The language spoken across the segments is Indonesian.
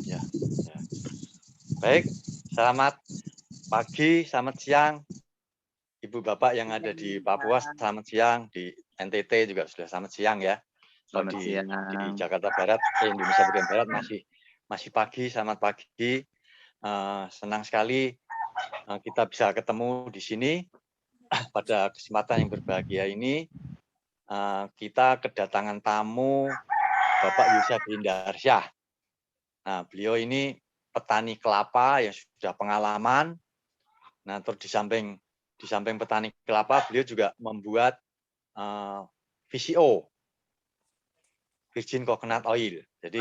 Ya, ya. Baik, selamat pagi, selamat siang, Ibu Bapak yang ada di Papua, selamat siang, di NTT juga sudah selamat siang ya. Kalau Selamat di siang. Jakarta Barat, Indonesia bagian Barat masih pagi, selamat pagi. Senang sekali kita bisa ketemu di sini pada kesempatan yang berbahagia ini. Kita kedatangan tamu Bapak Yusef Hindarsyah. Nah, beliau ini petani kelapa yang sudah pengalaman. Nah, terus di samping petani kelapa, beliau juga membuat VCO, Virgin Coconut Oil. Jadi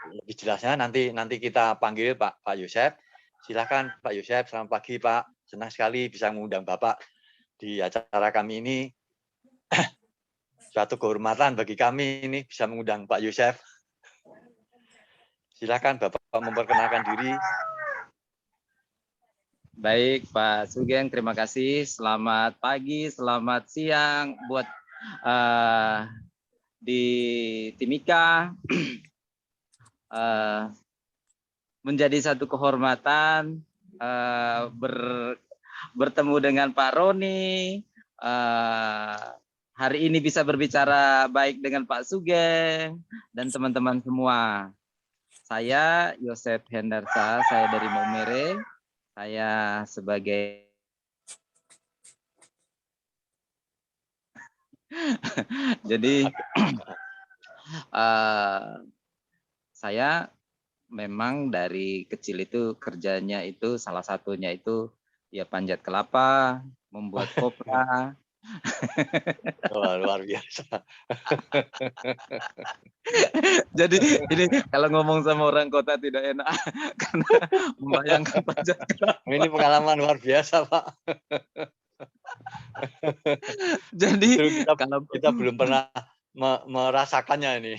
lebih jelasnya nanti kita panggil Pak Yusef. Silakan Pak Yusef, selamat pagi Pak. Senang sekali bisa mengundang Bapak di acara kami ini. Suatu kehormatan bagi kami ini bisa mengundang Pak Yusef. Silakan Bapak memperkenalkan diri. Baik Pak Sugeng, terima kasih. Selamat pagi, selamat siang buat di Timika. Menjadi satu kehormatan bertemu dengan Pak Roni. Hari ini bisa berbicara baik dengan Pak Sugeng dan teman-teman semua. Saya Yosef Hendarsa, saya dari Maumere. Saya sebagai jadi saya memang dari kecil itu kerjanya itu salah satunya itu ya panjat kelapa, membuat kopra. Luar biasa. Jadi ini kalau ngomong sama orang kota tidak enak karena membayangkan panjat kelapa. Ini pengalaman luar biasa, Pak. Jadi Justru kalau kita belum pernah merasakannya ini.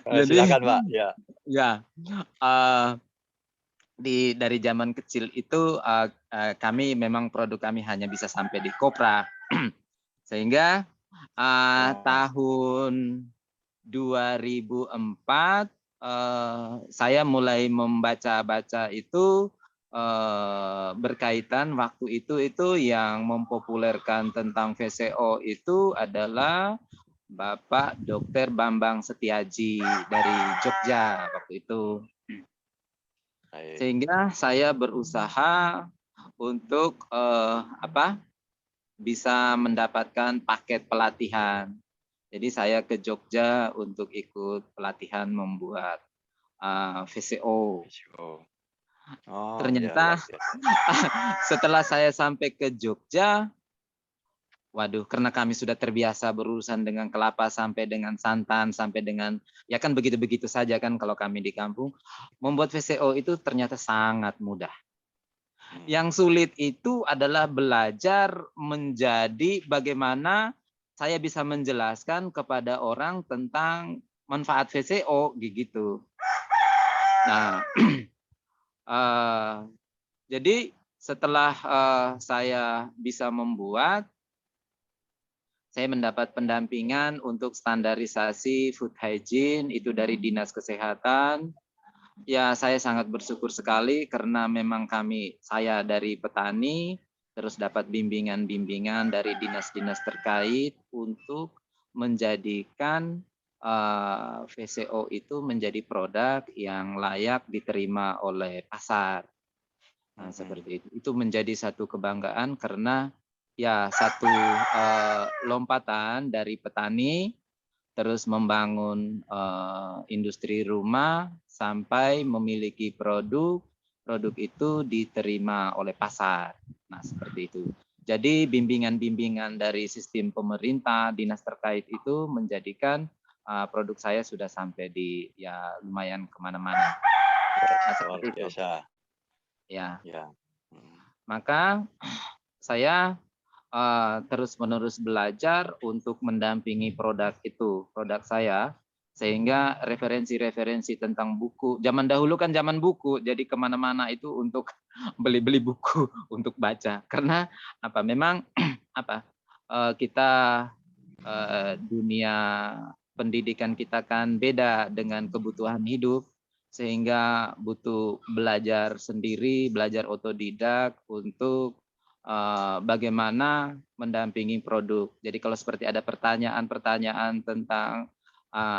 jadi Silakan, Pak. Ya. ya dari zaman kecil itu kami memang produk kami hanya bisa sampai di kopra. Sehingga tahun 2004 saya mulai membaca-baca itu berkaitan waktu itu yang mempopulerkan tentang VCO itu adalah Bapak Dr. Bambang Setiaji dari Jogja waktu itu. Sehingga saya berusaha untuk bisa mendapatkan paket pelatihan. Jadi saya ke Jogja untuk ikut pelatihan membuat VCO. Ternyata setelah saya sampai ke Jogja, waduh, karena kami sudah terbiasa berurusan dengan kelapa sampai dengan santan, sampai dengan, ya kan begitu-begitu saja kan kalau kami di kampung, membuat VCO itu ternyata sangat mudah. Yang sulit itu adalah belajar menjadi bagaimana saya bisa menjelaskan kepada orang tentang manfaat VCO gitu. Nah, jadi setelah saya bisa membuat, saya mendapat pendampingan untuk standarisasi food hygiene itu dari Dinas Kesehatan. Ya, saya sangat bersyukur sekali karena memang saya dari petani, terus dapat bimbingan-bimbingan dari dinas-dinas terkait untuk menjadikan VCO itu menjadi produk yang layak diterima oleh pasar. Nah, seperti itu. Itu menjadi satu kebanggaan karena ya satu lompatan dari petani terus membangun industri rumah sampai memiliki produk itu diterima oleh pasar. Nah, seperti itu. Jadi bimbingan-bimbingan dari sistem pemerintah, dinas terkait itu menjadikan produk saya sudah sampai di ya lumayan kemana-mana. Nah, seperti itu. Ya. Maka saya terus-menerus belajar untuk mendampingi produk saya, sehingga referensi-referensi tentang buku. Zaman dahulu kan zaman buku, jadi kemana-mana itu untuk beli-beli buku untuk baca. Karena memang kita dunia pendidikan kita kan beda dengan kebutuhan hidup, sehingga butuh belajar sendiri, belajar otodidak untuk bagaimana mendampingi produk. Jadi kalau seperti ada pertanyaan-pertanyaan tentang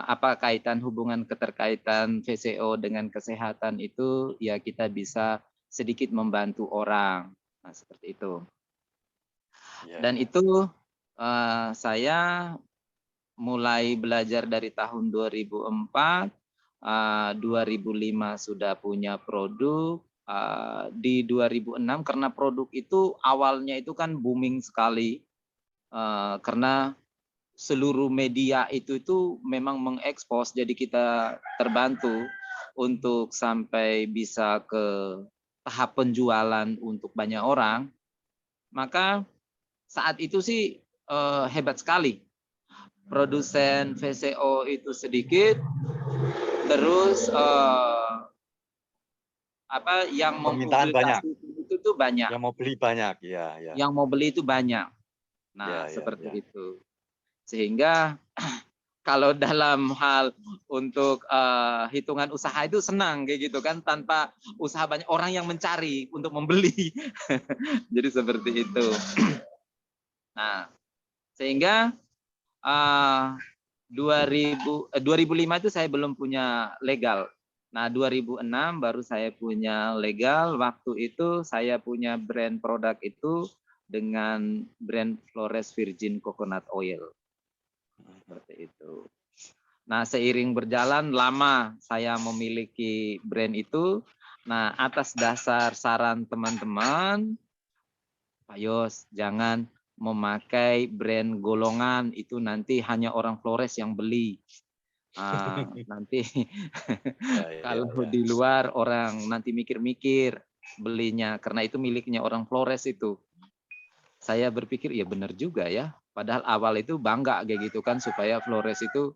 apa kaitan hubungan keterkaitan VCO dengan kesehatan itu, ya kita bisa sedikit membantu orang. Nah, seperti itu. Dan itu saya mulai belajar dari tahun 2004, 2005 sudah punya produk, di 2006 karena produk itu awalnya itu kan booming sekali, karena seluruh media itu memang mengekspos, jadi kita terbantu untuk sampai bisa ke tahap penjualan untuk banyak orang. Maka saat itu sih hebat sekali. Produsen VCO itu sedikit, terus yang permintaan banyak, itu tuh banyak. yang mau beli banyak, ya. Yang mau beli itu banyak. Nah, seperti itu. Sehingga kalau dalam hal untuk hitungan usaha itu senang kayak gitu kan, tanpa usaha banyak orang yang mencari untuk membeli. Jadi seperti itu. Nah, sehingga 2005 itu saya belum punya legal. Nah, 2006 baru saya punya legal. Waktu itu saya punya brand produk itu dengan brand Flores Virgin Coconut Oil. Seperti itu. Nah, seiring berjalan lama saya memiliki brand itu. Nah, atas dasar saran teman-teman, Pak Yos, jangan memakai brand golongan, itu nanti hanya orang Flores yang beli. Nanti kalau di luar orang nanti mikir-mikir belinya, karena itu miliknya orang Flores itu. Saya berpikir ya benar juga ya. Padahal awal itu bangga kayak gitu kan, supaya Flores itu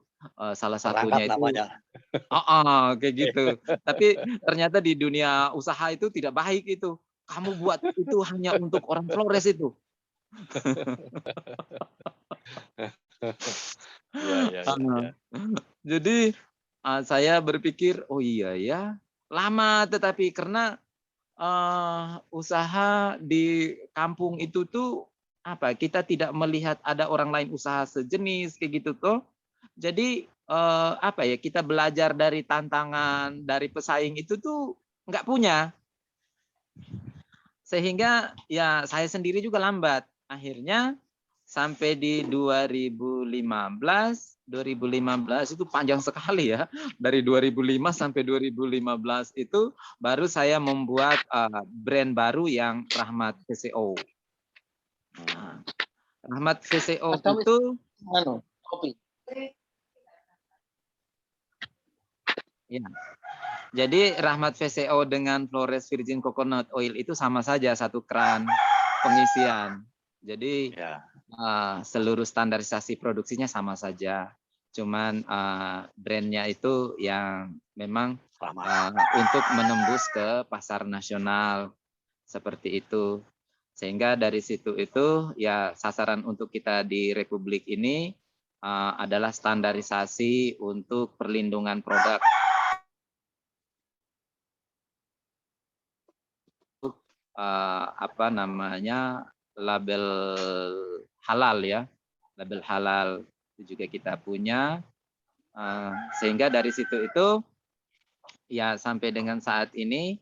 salah satunya itu kayak gitu. Tapi ternyata di dunia usaha itu tidak baik itu. Kamu buat itu hanya untuk orang Flores itu. Jadi saya berpikir, oh iya ya, lama, tetapi karena usaha di kampung itu tuh kita tidak melihat ada orang lain usaha sejenis kayak gitu tuh. Jadi kita belajar dari tantangan dari pesaing itu tuh nggak punya. Sehingga ya saya sendiri juga lambat. Akhirnya sampai di 2015 itu panjang sekali ya. Dari 2005 sampai 2015 itu baru saya membuat brand baru yang Rahmat VCO. Nah, Rahmat VCO itu kopi. Ya. Jadi Rahmat VCO dengan Flores Virgin Coconut Oil itu sama saja, satu keran pengisian. Jadi seluruh standarisasi produksinya sama saja. Cuman brandnya itu yang memang untuk menembus ke pasar nasional seperti itu. Sehingga dari situ itu ya sasaran untuk kita di Republik ini adalah standarisasi untuk perlindungan produk. Label halal ya, label halal itu juga kita punya, sehingga dari situ itu ya sampai dengan saat ini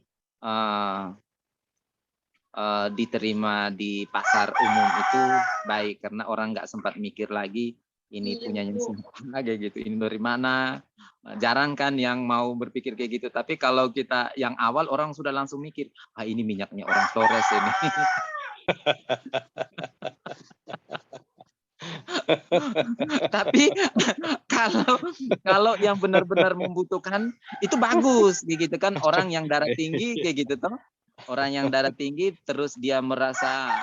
diterima di pasar umum itu baik, karena orang nggak sempat mikir lagi ini punyanya siapa kayak gitu, ini dari mana. Jarang kan yang mau berpikir kayak gitu, tapi kalau kita yang awal orang sudah langsung mikir, ini minyaknya orang Flores ini. Tapi kalau yang benar-benar membutuhkan itu bagus gitu kan, orang yang darah tinggi kayak gitu toh. Orang yang darah tinggi terus dia merasa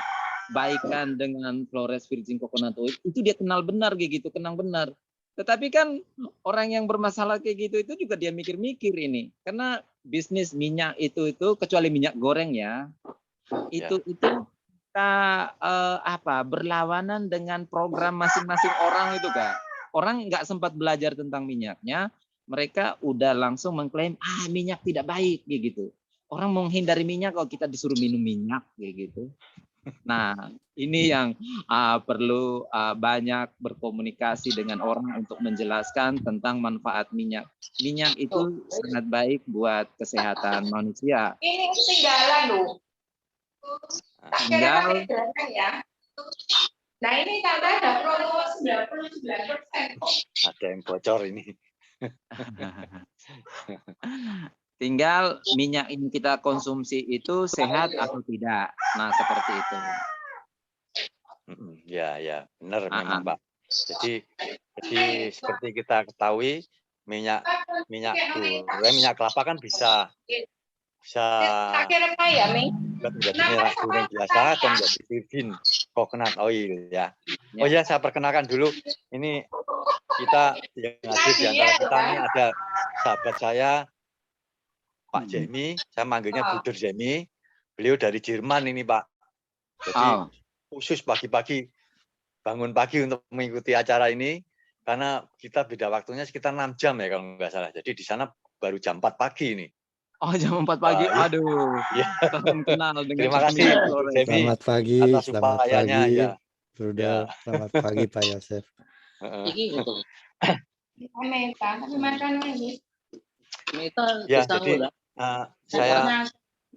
baikan dengan Flores Virgin Coconut Oil, itu dia kenal benar kayak gitu, kenal benar. Tetapi kan orang yang bermasalah kayak gitu itu juga dia mikir-mikir ini, karena bisnis minyak itu kecuali minyak goreng ya, itu kita berlawanan dengan program masing-masing orang itu Kak. orang nggak sempat belajar tentang minyaknya, mereka udah langsung mengklaim minyak tidak baik gitu. Orang menghindari minyak kalau kita disuruh minum minyak gitu. Nah, ini yang perlu banyak berkomunikasi dengan orang untuk menjelaskan tentang manfaat minyak. Minyak itu sangat baik buat kesehatan manusia. Ini ketinggalan loh. Tinggal ya. Nah ini tambah ada promo 99%. Ada yang bocor ini. tinggal minyak yang kita konsumsi itu sehat atau tidak. Nah, seperti itu. Ya, benar memang, Pak. Jadi seperti kita ketahui minyak goreng, minyak kelapa kan bisa menjadi minyak goreng biasa atau menjadi virgin coconut oil ya. Oh ya, saya perkenalkan dulu. Ini kita yang hadir di antara kita ini ada sahabat saya, Pak Jemi. Saya manggilnya Bruder Jemi. Beliau dari Jerman ini, Pak. Jadi khusus pagi-pagi bangun pagi untuk mengikuti acara ini karena kita beda waktunya sekitar 6 jam ya kalau nggak salah. Jadi di sana baru jam 4 pagi ini. Oh, jam 4 pagi. Aduh. Ya. Salam kenal dengan Terima kasih Bu Jemi. Selamat pagi, atas selamat upayanya pagi. ya. Bruder, selamat pagi Pak Yosef. Ya, jadi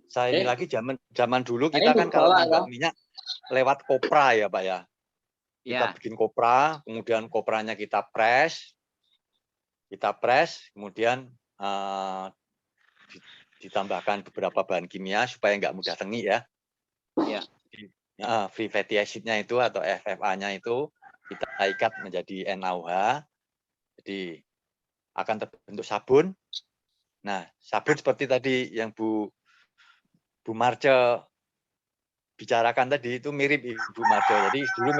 saya ini lagi zaman dulu kita kan kalau nambah minyak lewat kopra ya, Pak ya. Kita bikin kopra, kemudian kopranya kita press, kemudian ditambahkan beberapa bahan kimia supaya nggak mudah tengi ya. Free fatty acid-nya itu atau FFA-nya itu kita ikat menjadi NaOH, jadi akan terbentuk sabun. Nah, sabun seperti tadi yang Bu Marce bicarakan tadi itu mirip Ibu Marce. Jadi dulu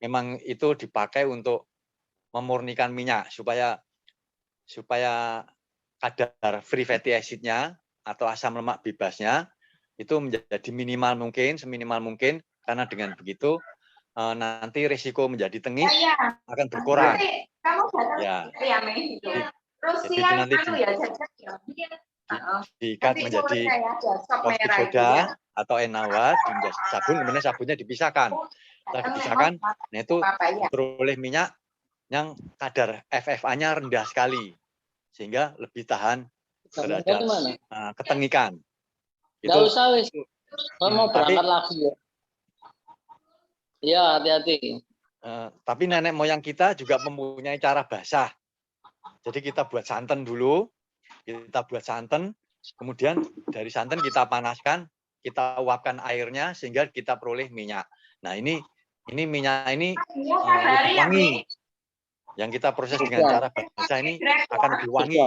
memang itu dipakai untuk memurnikan minyak supaya kadar free fatty acid-nya atau asam lemak bebasnya itu menjadi minimal mungkin, seminimal mungkin, karena dengan begitu nanti risiko menjadi tengi akan berkurang. Ya. Jadi itu nanti diikat menjadi caustic soda atau NaOH, menjadi sabun, kemudian sabunnya dipisahkan. Setelah dipisahkan, nah itu diperoleh minyak yang kadar FFA-nya rendah sekali, sehingga lebih tahan terhadap ketengikan. Nggak usah, wis. Mau berangkat lagi ya. Iya, hati-hati. Tapi nenek moyang kita juga mempunyai cara basah. Jadi kita buat santan dulu, kemudian dari santan kita panaskan, kita uapkan airnya sehingga kita peroleh minyak. Nah ini minyak ini lebih wangi. Yang kita proses dengan cara basah ini akan lebih wangi,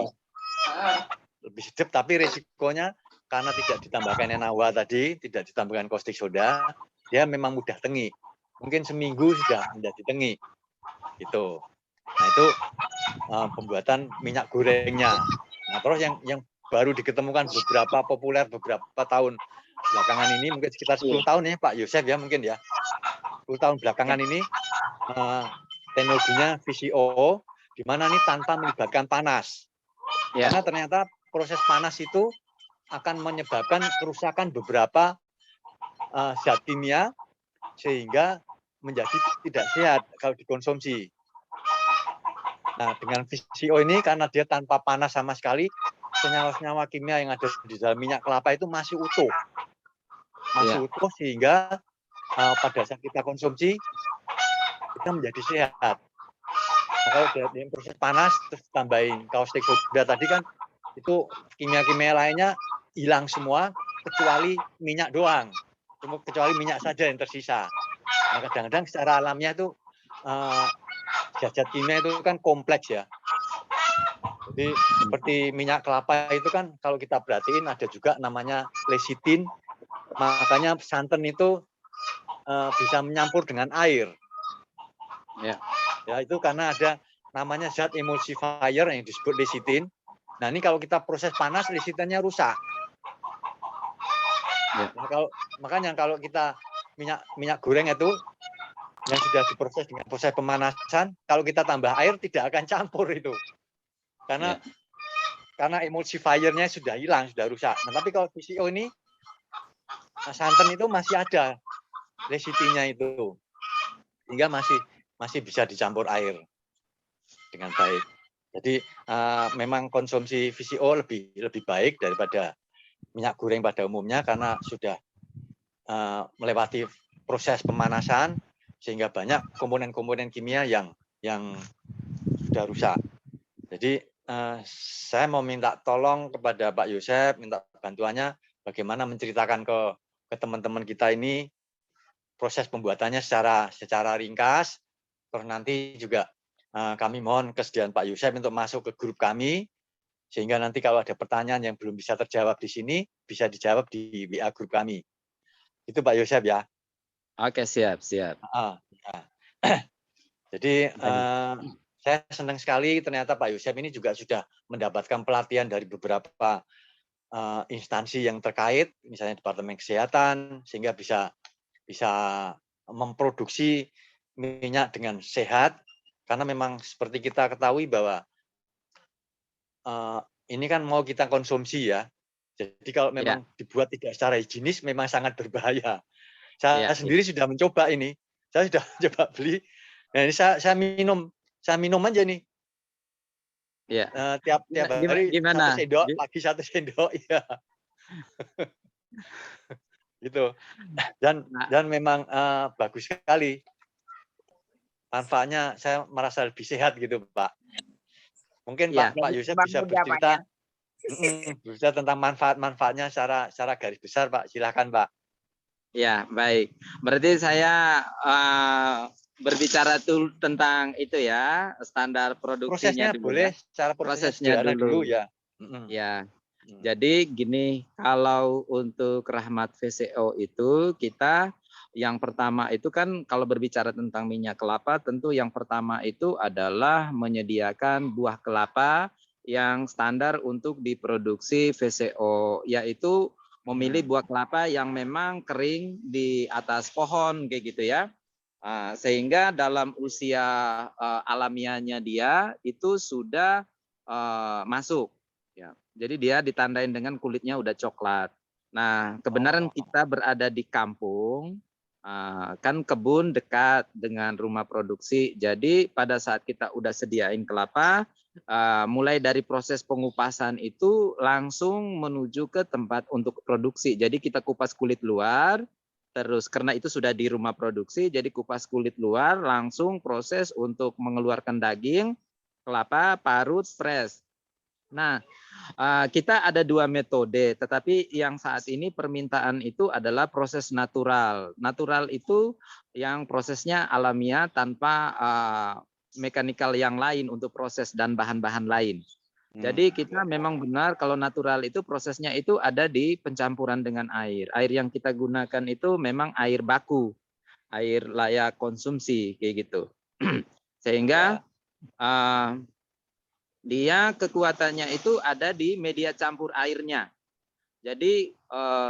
lebih sedap, tapi risikonya karena tidak ditambahkan NaOH tadi, tidak ditambahkan caustic soda, dia memang mudah tengi. Mungkin seminggu sudah menjadi tengi. Gitu. Nah itu pembuatan minyak gorengnya. Nah terus yang baru diketemukan populer beberapa tahun belakangan ini, mungkin sekitar 10 tahun ya Pak Yosef ya mungkin ya. 10 tahun belakangan ini teknologinya VCO, di mana ini tanpa melibatkan panas. Karena ternyata proses panas itu akan menyebabkan kerusakan beberapa zat kimia sehingga menjadi tidak sehat kalau dikonsumsi. Nah, dengan VCO ini karena dia tanpa panas sama sekali, senyawa-senyawa kimia yang ada di dalam minyak kelapa itu masih utuh. Utuh sehingga pada saat kita konsumsi kita menjadi sehat. Nah, kalau di proses panas terus tambahin caustic soda tadi kan itu kimia-kimia lainnya hilang semua kecuali minyak doang. Kecuali minyak saja yang tersisa. Nah, kadang-kadang secara alamiah itu zat-zat kimia itu kan kompleks ya. Jadi seperti minyak kelapa itu kan kalau kita perhatiin ada juga namanya lecithin. Makanya santan itu bisa menyampur dengan air. Ya itu karena ada namanya zat emulsifier yang disebut lecithin. Nah ini kalau kita proses panas lecithinnya rusak. Nah, makanya kalau kita minyak goreng itu yang sudah diproses dengan proses pemanasan, kalau kita tambah air tidak akan campur itu. Karena emulsifiernya sudah hilang, sudah rusak. Nah, tapi kalau VCO ini santan itu masih ada resitinya itu. Sehingga masih bisa dicampur air dengan baik. Jadi memang konsumsi VCO lebih baik daripada minyak goreng pada umumnya karena sudah melewati proses pemanasan sehingga banyak komponen-komponen kimia yang sudah rusak. Jadi saya mau minta tolong kepada Pak Yosef, minta bantuannya bagaimana menceritakan ke teman-teman kita ini proses pembuatannya secara ringkas. Terus nanti juga kami mohon kesediaan Pak Yosef untuk masuk ke grup kami sehingga nanti kalau ada pertanyaan yang belum bisa terjawab di sini bisa dijawab di WA grup kami. Itu Pak Yosef ya. Oke, siap. Ya. Jadi saya senang sekali ternyata Pak Yosef ini juga sudah mendapatkan pelatihan dari beberapa instansi yang terkait, misalnya Departemen Kesehatan, sehingga bisa memproduksi minyak dengan sehat. Karena memang seperti kita ketahui bahwa ini kan mau kita konsumsi ya. Jadi kalau memang dibuat tidak secara higienis memang sangat berbahaya. Saya sendiri sudah mencoba ini. Saya sudah coba beli. Nah, ini saya minum aja nih. Tiap hari gimana? 1 sendok, pagi 1 sendok, ya. Gitu. Dan memang bagus sekali. Manfaatnya saya merasa lebih sehat gitu, Pak. Mungkin Pak Yosef bisa bercerita tentang manfaat-manfaatnya secara garis besar, Pak. Silakan, Pak. Ya, baik. Berarti saya berbicara tentang itu ya, standar produksinya prosesnya dulu. Boleh, Ya. secara prosesnya dulu ya. Ya. Jadi gini, kalau untuk Rahmat VCO itu kita yang pertama itu kan kalau berbicara tentang minyak kelapa, tentu yang pertama itu adalah menyediakan buah kelapa yang standar untuk diproduksi VCO, yaitu memilih buah kelapa yang memang kering di atas pohon kayak gitu ya. Sehingga dalam usia alamiahnya dia itu sudah masuk. Ya. Jadi dia ditandain dengan kulitnya udah coklat. Nah, kebenaran kita berada di kampung, kan kebun dekat dengan rumah produksi. Jadi pada saat kita udah sediain kelapa, mulai dari proses pengupasan itu langsung menuju ke tempat untuk produksi. Jadi kita kupas kulit luar, terus karena itu sudah di rumah produksi, jadi kupas kulit luar, langsung proses untuk mengeluarkan daging, kelapa, parut, pres. Nah, kita ada 2 metode, tetapi yang saat ini permintaan itu adalah proses natural. Natural itu yang prosesnya alamiah tanpa mekanikal yang lain untuk proses dan bahan-bahan lain. Jadi kita memang benar kalau natural itu prosesnya itu ada di pencampuran dengan air. Air yang kita gunakan itu memang air baku, air layak konsumsi kayak gitu. Sehingga dia kekuatannya itu ada di media campur airnya. Jadi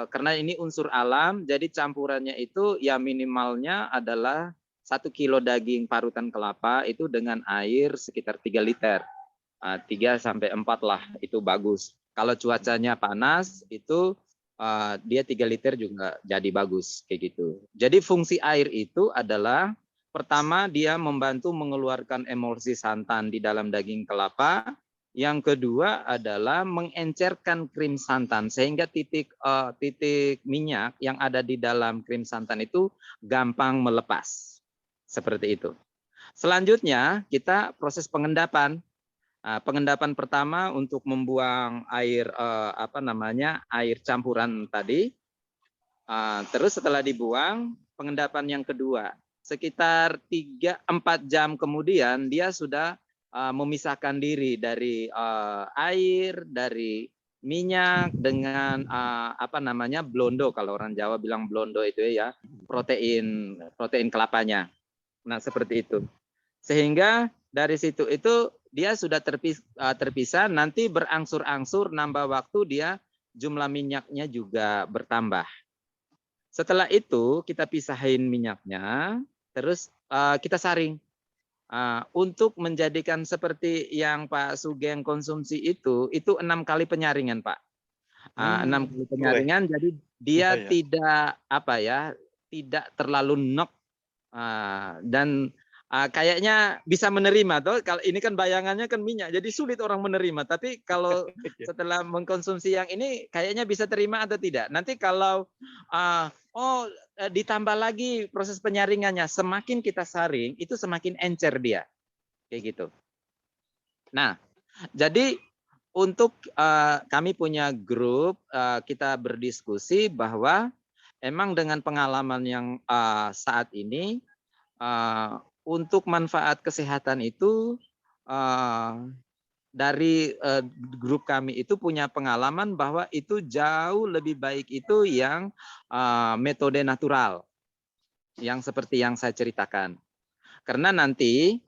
karena ini unsur alam, jadi campurannya itu ya minimalnya adalah 1 kilo daging parutan kelapa itu dengan air sekitar 3 liter. 3 sampai 4 lah, itu bagus. Kalau cuacanya panas itu dia 3 liter juga jadi bagus kayak gitu. Jadi fungsi air itu adalah pertama, dia membantu mengeluarkan emulsi santan di dalam daging kelapa. Yang kedua adalah mengencerkan krim santan sehingga titik minyak yang ada di dalam krim santan itu gampang melepas. Seperti itu. Selanjutnya kita proses pengendapan. Pengendapan pertama untuk membuang air air campuran tadi. Terus setelah dibuang, pengendapan yang kedua. Sekitar 3-4 jam kemudian dia sudah memisahkan diri dari air, dari minyak dengan blondo, kalau orang Jawa bilang blondo itu ya, protein kelapanya. Nah, seperti itu. Sehingga dari situ itu dia sudah terpisah, nanti berangsur-angsur nambah waktu dia jumlah minyaknya juga bertambah. Setelah itu kita pisahin minyaknya, terus kita saring. Untuk menjadikan seperti yang Pak Sugeng konsumsi itu 6 kali penyaringan, Pak. 6 kali penyaringan, jadi dia Iya, iya. tidak terlalu nok, dan kayaknya bisa menerima toh. Kalau ini kan bayangannya kan minyak, jadi sulit orang menerima. Tapi kalau setelah mengkonsumsi yang ini, kayaknya bisa terima atau tidak. Nanti kalau ditambah lagi proses penyaringannya, semakin kita saring itu semakin encer dia, kayak gitu. Nah, jadi untuk kami punya grup, kita berdiskusi bahwa emang dengan pengalaman yang saat ini, untuk manfaat kesehatan itu, dari grup kami itu punya pengalaman bahwa itu jauh lebih baik itu yang metode natural, yang seperti yang saya ceritakan. Karena nanti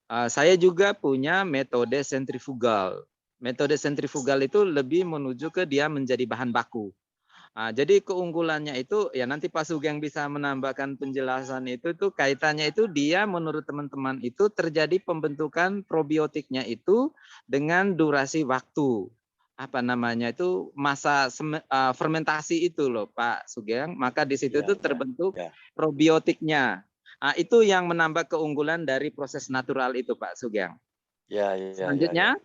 saya juga punya metode sentrifugal. Metode sentrifugal itu lebih menuju ke dia menjadi bahan baku. Jadi keunggulannya itu, ya nanti Pak Sugeng bisa menambahkan penjelasan itu tuh, kaitannya itu dia menurut teman-teman itu terjadi pembentukan probiotiknya itu dengan durasi waktu. Apa namanya itu, masa fermentasi itu loh Pak Sugeng, maka di situ itu terbentuk probiotiknya. Itu yang menambah keunggulan dari proses natural itu Pak Sugeng. Selanjutnya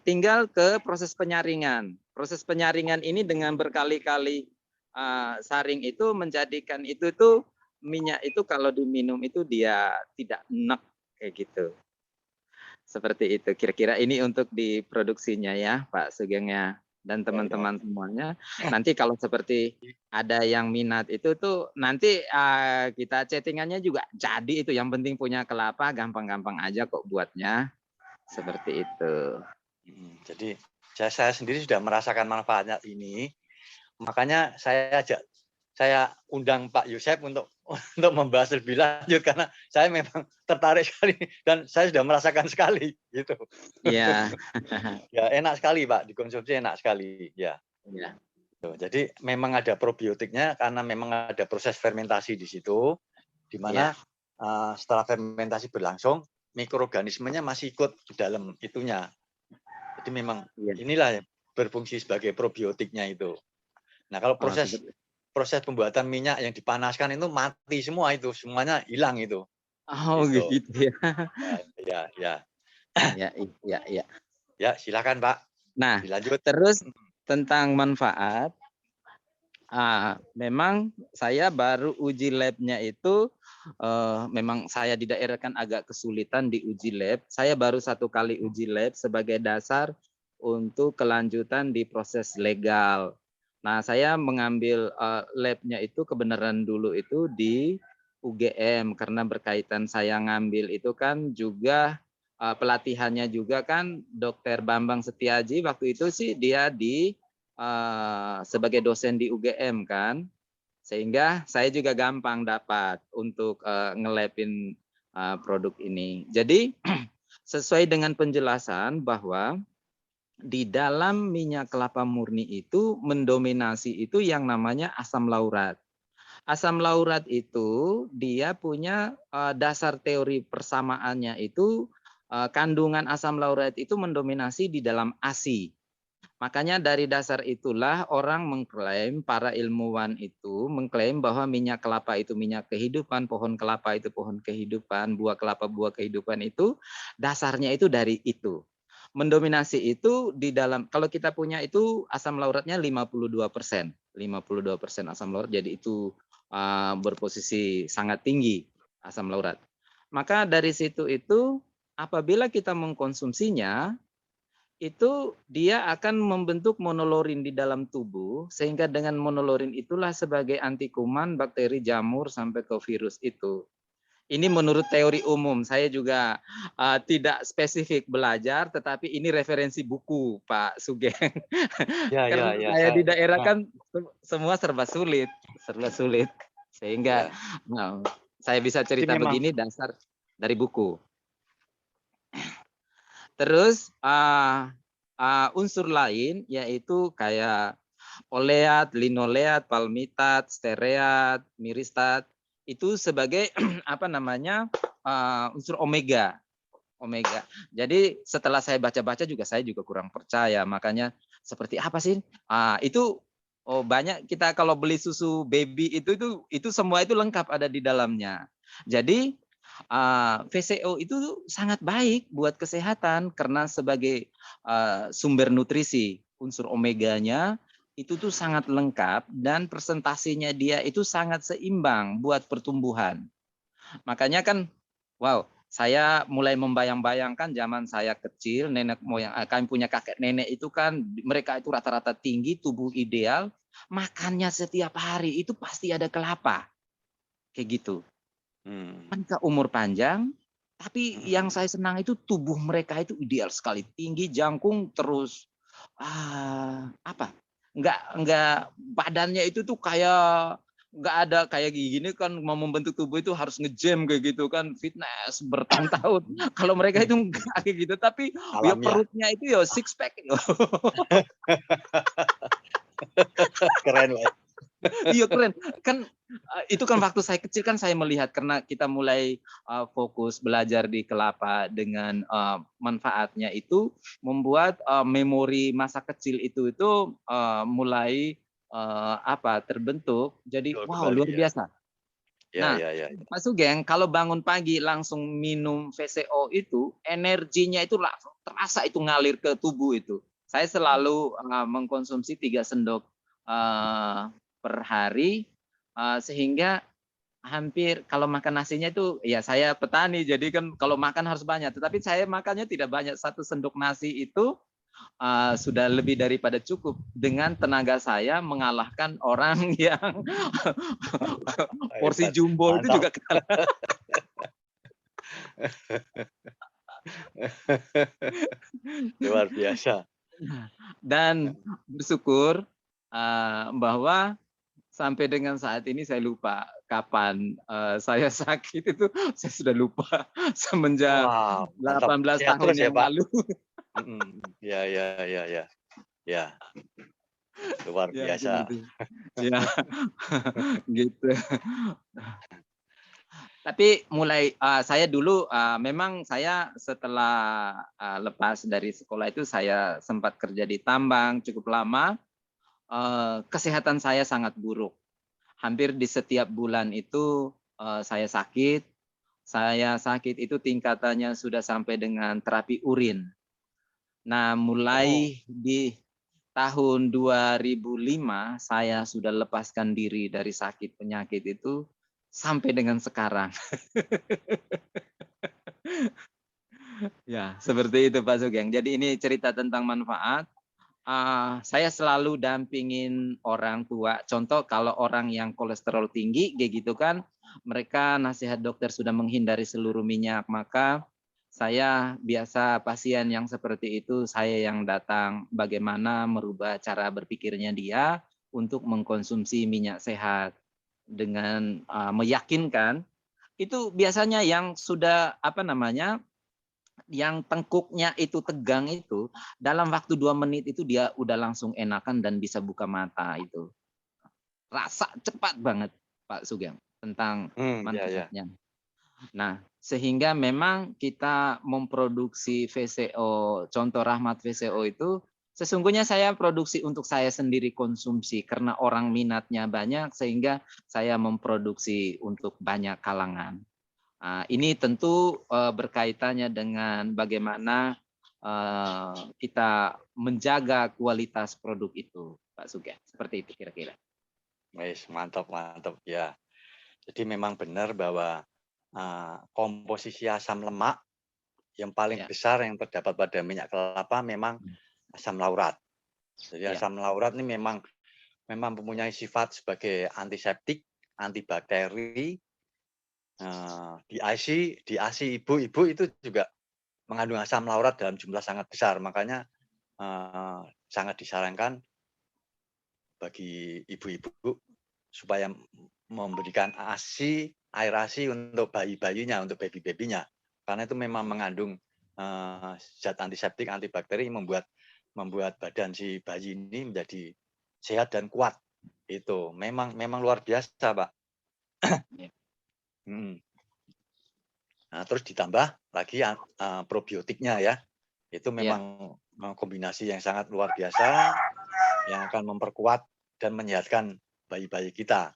tinggal ke proses penyaringan. Proses penyaringan ini dengan berkali-kali saring itu menjadikan itu tuh minyak itu kalau diminum itu dia tidak enak kayak gitu. Seperti itu. Kira-kira ini untuk diproduksinya ya Pak Sugeng ya, dan teman-teman semuanya. Nanti kalau seperti ada yang minat itu tuh nanti kita chattingannya juga jadi itu. Yang penting punya kelapa, gampang-gampang aja kok buatnya. Seperti itu. Jadi saya sendiri sudah merasakan manfaatnya ini, makanya saya undang Pak Yosef untuk membahas lebih lanjut karena saya memang tertarik sekali dan saya sudah merasakan sekali gitu. Iya. Ya enak sekali Pak, dikonsumsi enak sekali ya. Iya. Jadi memang ada probiotiknya karena memang ada proses fermentasi di situ, di mana setelah fermentasi berlangsung mikroorganismenya masih ikut di dalam itunya. Jadi memang inilah yang berfungsi sebagai probiotiknya itu. Nah kalau proses pembuatan minyak yang dipanaskan itu mati semua itu, semuanya hilang itu. Oh gitu ya. Ya. Ya silakan Pak. Nah, dilanjut. Terus tentang manfaat, memang saya baru uji labnya itu, memang saya di daerah kan agak kesulitan di uji lab. Saya baru 1 kali uji lab sebagai dasar untuk kelanjutan di proses legal. Nah, saya mengambil labnya itu kebenaran dulu itu di UGM karena berkaitan saya ngambil itu kan juga pelatihannya juga kan Dr. Bambang Setiaji waktu itu sih dia di sebagai dosen di UGM kan, sehingga saya juga gampang dapat untuk ngelabin produk ini. Jadi sesuai dengan penjelasan bahwa di dalam minyak kelapa murni itu mendominasi itu yang namanya asam laurat. Asam laurat itu dia punya dasar teori persamaannya itu kandungan asam laurat itu mendominasi di dalam ASI. Makanya dari dasar itulah orang mengklaim, para ilmuwan itu mengklaim bahwa minyak kelapa itu minyak kehidupan, pohon kelapa itu pohon kehidupan, buah kelapa buah kehidupan itu dasarnya itu dari itu. Mendominasi itu di dalam, kalau kita punya itu asam lauratnya 52%. 52% asam laurat, jadi itu berposisi sangat tinggi asam laurat. Maka dari situ itu apabila kita mengkonsumsinya, itu dia akan membentuk monolorin di dalam tubuh, sehingga dengan monolorin itulah sebagai anti kuman, bakteri, jamur, sampai ke virus itu. Ini menurut teori umum, saya juga tidak spesifik belajar, tetapi ini referensi buku Pak Sugeng. Karena saya di daerah kan semua serba sulit. Sehingga saya bisa cerita begini dasar dari buku. Terus unsur lain yaitu kayak oleat, linoleat, palmitat, steareat, miristat, itu sebagai apa namanya unsur omega. Jadi setelah saya baca-baca juga saya juga kurang percaya. Makanya seperti apa sih? Itu banyak kita kalau beli susu baby itu semua itu lengkap ada di dalamnya. Jadi VCO itu sangat baik buat kesehatan karena sebagai sumber nutrisi, unsur omeganya itu tuh sangat lengkap dan presentasinya dia itu sangat seimbang buat pertumbuhan. Makanya kan, wow, saya mulai membayang-bayangkan zaman saya kecil, nenek moyang kami punya kakek nenek itu kan mereka itu rata-rata tinggi, tubuh ideal, makannya setiap hari itu pasti ada kelapa. Kayak gitu. Mereka umur panjang, tapi yang saya senang itu tubuh mereka itu ideal sekali, tinggi, jangkung, terus apa? Enggak badannya itu tuh kayak nggak ada kayak gini kan mau membentuk tubuh itu harus nge-gym kayak gitu kan fitness bertahun-tahun. Kalau mereka itu enggak kayak gitu, tapi ya Alamiah. perutnya itu ya six pack. Keren, Pak. Iya keren. Kan itu kan waktu saya kecil kan saya melihat karena kita mulai fokus belajar di kelapa dengan manfaatnya itu membuat memori masa kecil itu mulai terbentuk. Jadi wow Kembali luar ya. biasa. Ya, Nah, ya, ya. Pak Sugeng, kalau bangun pagi langsung minum VCO itu, energinya itu langsung terasa itu ngalir ke tubuh itu. Saya selalu mengkonsumsi 3 sendok per hari, sehingga hampir kalau makan nasinya itu, ya saya petani, jadi kan kalau makan harus banyak. Tetapi saya makannya tidak banyak, 1 sendok nasi itu sudah lebih daripada cukup. Dengan tenaga saya mengalahkan orang yang porsi Hebat. jumbo itu juga Mantap. kalah. Luar biasa. Dan bersyukur bahwa sampai dengan saat ini saya lupa kapan saya sakit itu saya sudah lupa semenjak Wow, mantap. 18 Sehat tahun terus ya, yang Pak? lalu. Ya, ya, ya, ya. Ya, luar Ya biasa. gitu. Ya gitu. Tapi mulai saya dulu memang saya setelah lepas dari sekolah itu saya sempat kerja di tambang cukup lama. Kesehatan saya sangat buruk. Hampir di setiap bulan itu saya sakit. Saya sakit itu tingkatannya sudah sampai dengan terapi urin. Nah, Oh, mulai di tahun 2005 saya sudah lepaskan diri dari sakit penyakit itu sampai dengan sekarang. Ya, seperti itu Pak Sugeng. Jadi ini cerita tentang manfaat. Saya selalu dampingin orang tua. Contoh kalau orang yang kolesterol tinggi, kayak gitu kan, mereka nasihat dokter sudah menghindari seluruh minyak. Maka saya biasa pasien yang seperti itu, saya yang datang bagaimana merubah cara berpikirnya dia untuk mengkonsumsi minyak sehat dengan meyakinkan. Itu biasanya yang sudah yang tengkuknya itu tegang itu dalam waktu 2 menit itu dia udah langsung enakan dan bisa buka mata itu. Rasa cepat banget Pak Sugeng tentang ya, ya. manfaatnya. Nah, sehingga memang kita memproduksi VCO, contoh Rahmat VCO itu sesungguhnya saya produksi untuk saya sendiri konsumsi karena orang minatnya banyak sehingga saya memproduksi untuk banyak kalangan. Ini tentu berkaitannya dengan bagaimana kita menjaga kualitas produk itu, Pak Sugeng. Seperti itu kira-kira. Wes, mantap, mantap. Ya. Jadi memang benar bahwa komposisi asam lemak yang paling Ya. besar yang terdapat pada minyak kelapa memang asam laurat. Jadi Ya. asam laurat ini memang mempunyai sifat sebagai antiseptik, antibakteri. Di ASI ibu-ibu itu juga mengandung asam laurat dalam jumlah sangat besar. Makanya sangat disarankan bagi ibu-ibu supaya memberikan air ASI untuk bayi-bayinya, untuk baby-babynya. Karena itu memang mengandung zat antiseptik, antibakteri membuat badan si bayi ini menjadi sehat dan kuat. Itu memang luar biasa, Pak. Mm. Nah, terus ditambah lagi probiotiknya ya. Itu Iya. memang kombinasi yang sangat luar biasa yang akan memperkuat dan menyehatkan bayi-bayi kita.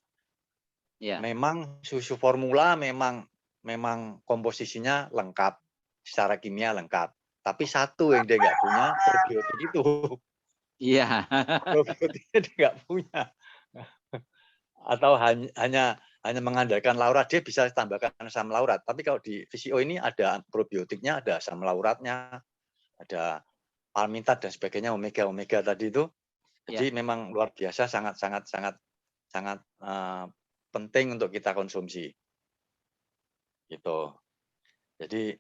Iya. Memang susu formula memang komposisinya lengkap, secara kimia lengkap. Tapi satu yang dia nggak punya, probiotik itu. Iya. Probiotiknya dia nggak punya. Atau hanya mengandalkan laurat, dia bisa tambahkan asam laurat. Tapi kalau di VCO ini ada probiotiknya, ada asam lauratnya, ada palmitat dan sebagainya, omega tadi itu. Jadi memang luar biasa, sangat penting untuk kita konsumsi. Gitu. Jadi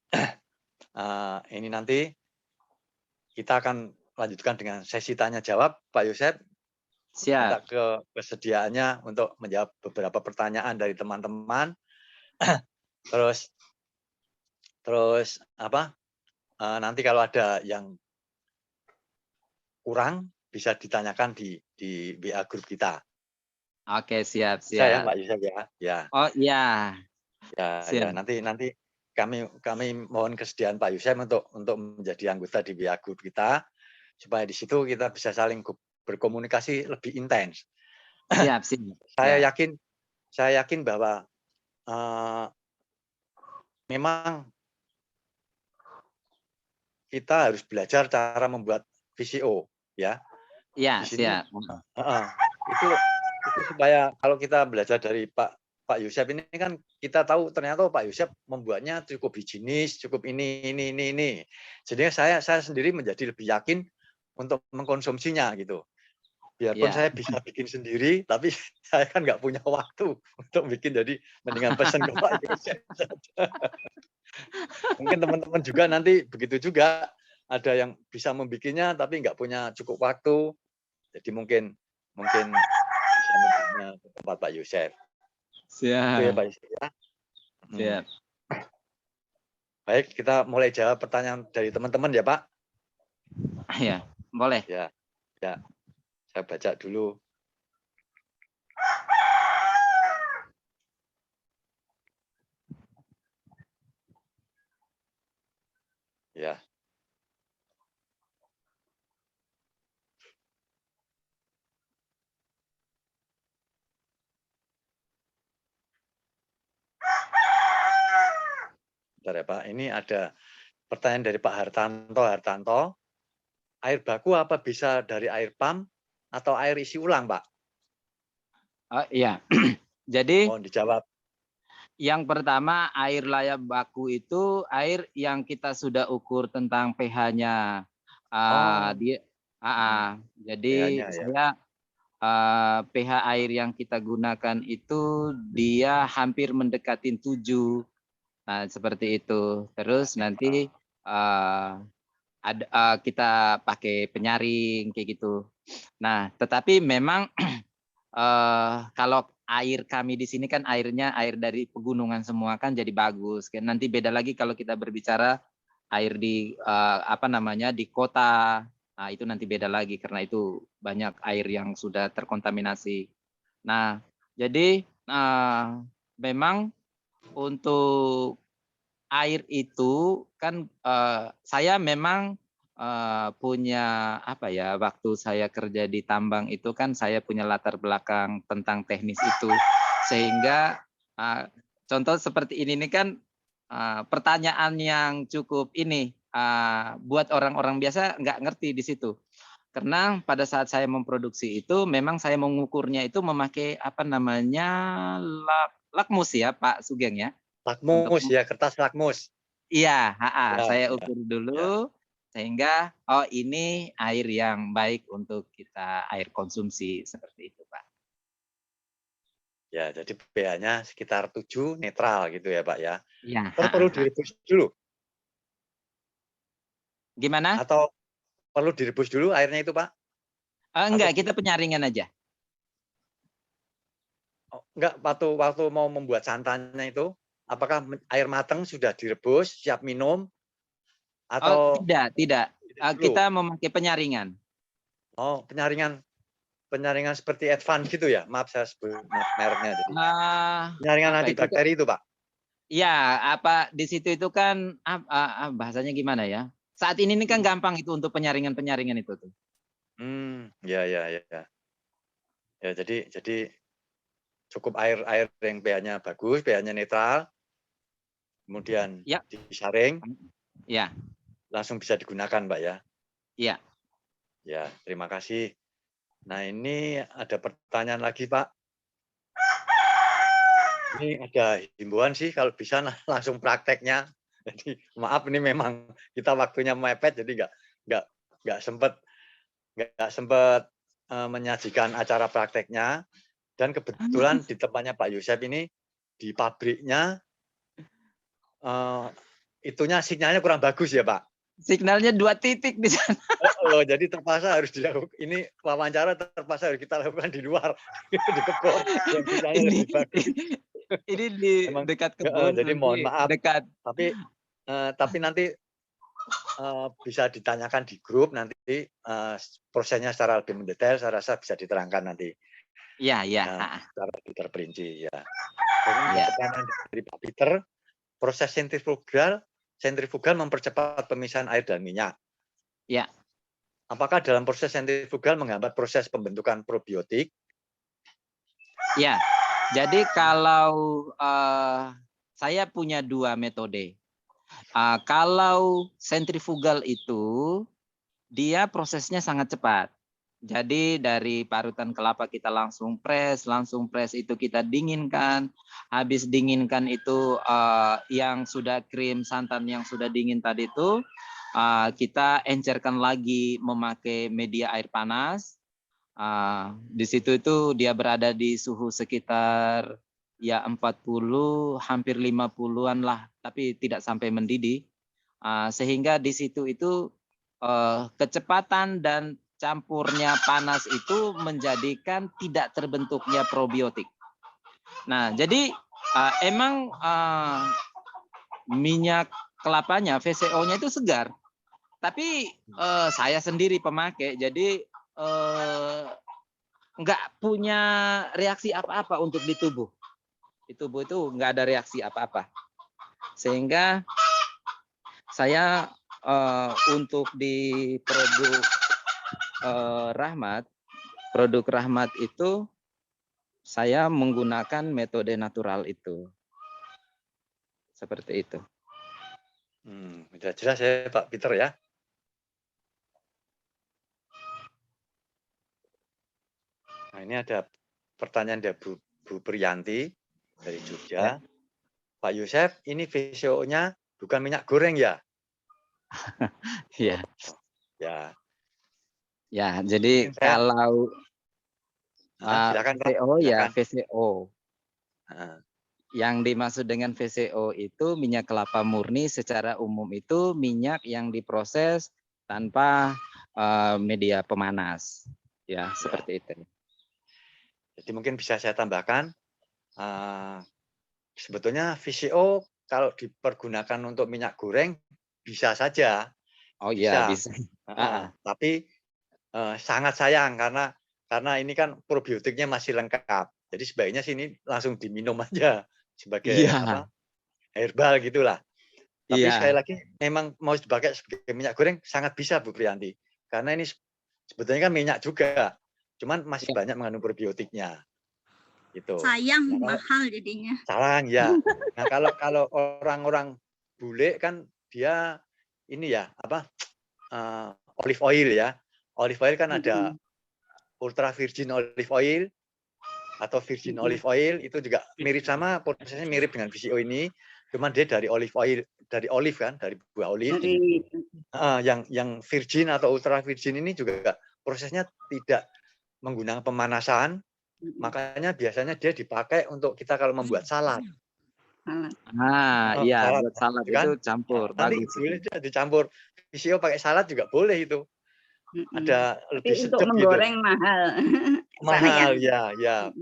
ini nanti kita akan lanjutkan dengan sesi tanya jawab, Pak Yosef. Minta Siap. kesediaannya untuk menjawab beberapa pertanyaan dari teman-teman. Terus apa? Nanti kalau ada yang kurang bisa ditanyakan di WA grup kita. Oke, siap, Saya siap. Pak Yosef ya. Ya. Oh iya. Ya, Siap. nanti kami mohon kesediaan Pak Yosef untuk menjadi anggota di WA grup kita supaya di situ kita bisa saling berkomunikasi lebih intens. Siap, siap. Saya yakin bahwa memang kita harus belajar cara membuat VCO ya. Iya, Di sini siap. itu supaya kalau kita belajar dari Pak Yosef ini kan kita tahu ternyata Pak Yosef membuatnya cukup higienis, cukup ini. Jadi saya sendiri menjadi lebih yakin untuk mengkonsumsinya gitu. Biarpun Iya. saya bisa bikin sendiri, tapi saya kan nggak punya waktu untuk bikin, jadi mendingan pesan ke Pak Yosef. Mungkin teman-teman juga nanti begitu juga, ada yang bisa membikinnya tapi nggak punya cukup waktu, jadi mungkin bisa membelinya ke tempat Pak Yosef. Itu ya Siap. Pak Yosef ya. Siap. Baik, kita mulai jawab pertanyaan dari teman-teman ya Pak. Ya, boleh. Ya, saya baca dulu. Ya. Bentar ya Pak, ini ada pertanyaan dari Pak Hartanto. Air baku apa bisa dari air pump atau air isi ulang, Pak? Oh iya. Jadi Mohon dijawab. yang pertama, air layak baku itu air yang kita sudah ukur tentang pH-nya. Jadi pH-nya ya. saya pH air yang kita gunakan itu dia hampir mendekatin 7. Nah, seperti itu. Terus nanti kita pakai penyaring kayak gitu. Nah, tetapi memang kalau air kami di sini kan airnya air dari pegunungan semua kan jadi bagus. Nanti beda lagi kalau kita berbicara air di di kota. Nah, itu nanti beda lagi karena itu banyak air yang sudah terkontaminasi. Nah, jadi memang untuk air itu kan saya memang punya waktu saya kerja di tambang itu kan saya punya latar belakang tentang teknis itu, sehingga contoh seperti ini kan pertanyaan yang cukup ini buat orang-orang biasa nggak ngerti di situ. Karena pada saat saya memproduksi itu memang saya mengukurnya itu memakai lakmus ya Pak Sugeng ya. Lakmus ya, kertas lakmus. Iya, saya Ya. ukur dulu sehingga ini air yang baik untuk kita air konsumsi seperti itu, Pak. Ya, jadi pH-nya sekitar 7 netral gitu ya, Pak ya. Iya. Perlu direbus dulu Gimana? atau perlu direbus dulu airnya itu, Pak? Enggak, kita penyaringan aja. Oh, enggak, waktu mau membuat santannya itu, apakah air matang sudah direbus, siap minum? Atau Tidak. Kita memakai penyaringan. Oh, penyaringan seperti advance gitu ya? Maaf saya sebut mereknya. Jadi penyaringan Apa itu? antibakteri itu, Pak. Ya, apa di situ itu kan bahasanya gimana ya? Saat ini kan gampang itu untuk penyaringan itu tuh. Ya, ya, ya, ya. Ya, jadi cukup air yang pH-nya bagus, pH-nya netral, kemudian Ya. disaring, Ya, langsung bisa digunakan, Mbak ya. ya. Ya, terima kasih. Nah, ini ada pertanyaan lagi, Pak. Ini ada himbauan sih kalau bisa langsung prakteknya. Jadi maaf ini memang kita waktunya mepet, jadi nggak sempat menyajikan acara prakteknya. Dan kebetulan di tempatnya Pak Yosef ini di pabriknya itunya sinyalnya kurang bagus ya Pak. Signalnya 2 titik di sana. Jadi terpaksa harus dilakukan ini wawancara terpaksa harus kita lakukan di luar di kebun yang sinyalnya Ini lebih bagus. ini di Emang, dekat kebun jadi mohon nanti maaf. dekat. Tapi nanti bisa ditanyakan di grup nanti prosesnya secara lebih mendetail. Saya rasa bisa diterangkan nanti. Ya, ya. Secara lebih terperinci ya. Ya. Pertanyaan dari Pak Peter, proses sentrifugal mempercepat pemisahan air dan minyak. Ya. Apakah dalam proses sentrifugal menghambat proses pembentukan probiotik? Ya. Jadi kalau saya punya 2 metode. Kalau sentrifugal itu dia prosesnya sangat cepat. Jadi dari parutan kelapa kita langsung press itu kita dinginkan. Habis dinginkan itu yang sudah krim santan yang sudah dingin tadi itu kita encerkan lagi memakai media air panas. Di situ itu dia berada di suhu sekitar ya 40 hampir 50-an lah, tapi tidak sampai mendidih. Sehingga di situ itu kecepatan dan campurnya panas itu menjadikan tidak terbentuknya probiotik. Nah, jadi emang minyak kelapanya, VCO-nya itu segar. Tapi saya sendiri pemakai, jadi nggak punya reaksi apa-apa untuk di tubuh. Di tubuh itu nggak ada reaksi apa-apa. Sehingga saya untuk di produk produk Rahmat itu saya menggunakan metode natural itu. Seperti itu. Sudah jelas ya Pak Peter ya. Nah, ini ada pertanyaan dari Bu Priyanti dari Jogja. Ya. Pak Yosef, ini VCO-nya bukan minyak goreng ya? Iya. Ya. Ya, jadi kalau silakan, VCO Pak. ya Silakan. VCO. Yang dimaksud dengan VCO itu minyak kelapa murni secara umum itu minyak yang diproses tanpa media pemanas. Ya, seperti itu. Jadi mungkin bisa saya tambahkan, sebetulnya VCO kalau dipergunakan untuk minyak goreng bisa saja. Oh iya, bisa. Tapi sangat sayang karena ini kan probiotiknya masih lengkap. Jadi sebaiknya sini langsung diminum aja sebagai herbal gitulah. Tapi sekali lagi memang mau dipakai sebagai minyak goreng sangat bisa Bu Priyanti. Karena ini sebetulnya kan minyak juga. Cuman masih banyak mengandung probiotiknya. Gitu. Sayang, mahal jadinya. Sayang ya. Nah, kalau orang-orang bule kan dia ini ya, olive oil ya. Olive oil kan ada ultra virgin olive oil atau virgin olive oil, itu juga mirip sama, prosesnya mirip dengan VCO ini, cuman dia dari olive oil, dari olive kan, dari buah olive. Yang virgin atau ultra virgin ini juga prosesnya tidak menggunakan pemanasan, makanya biasanya dia dipakai untuk kita kalau membuat salad. Iya, buat salad kan? Itu campur. Nanti boleh dicampur VCO pakai salad juga boleh itu. Ada lebih untuk menggoreng gitu. Mahal ya.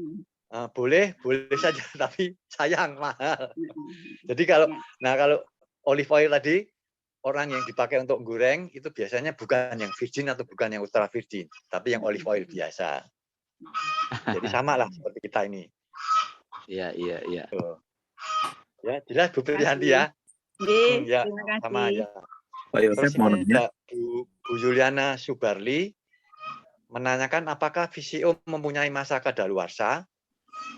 Boleh saja, tapi sayang mahal. Jadi kalau olive oil tadi orang yang dipakai untuk goreng itu biasanya bukan yang virgin atau bukan yang ultra virgin, tapi yang olive oil biasa. Jadi sama lah seperti kita ini. Iya. Ya, jelas Bu Priyanti ya. Nggih, Ya, terima sama kasih. ya. Pak Terus Yosef mau ini nanya. ada Bu Yuliana Subarli menanyakan apakah VCO mempunyai masa kadaluarsa?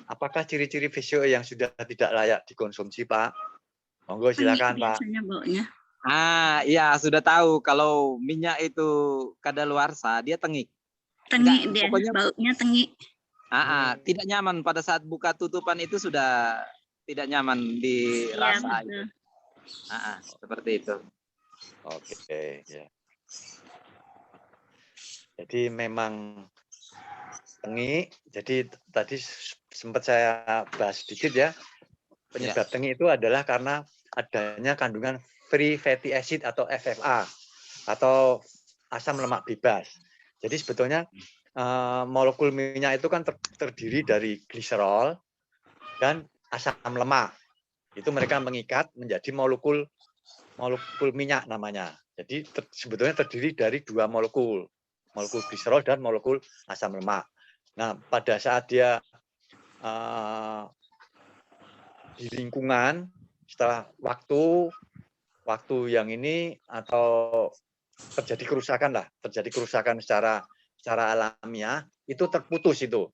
Apakah ciri-ciri VCO yang sudah tidak layak dikonsumsi, Pak? Monggo Tengik silakan, Pak. biasanya baunya. Iya sudah tahu kalau minyak itu kadaluarsa dia tengik. Tengik Enggak, dia, pokoknya baunya tengik. tidak nyaman pada saat buka tutupan itu sudah tidak nyaman Iya, dirasa. betul. Seperti itu. Oke, ya. Jadi memang tengik. Jadi tadi sempat saya bahas sedikit ya. Penyebab tengik itu adalah karena adanya kandungan free fatty acid atau FFA atau asam lemak bebas. Jadi sebetulnya molekul minyak itu kan terdiri dari gliserol dan asam lemak. Itu mereka mengikat menjadi molekul minyak namanya. Jadi sebetulnya terdiri dari dua molekul gliserol dan molekul asam lemak. Nah, pada saat dia di lingkungan setelah waktu yang ini atau terjadi kerusakan secara alamiah, itu terputus itu.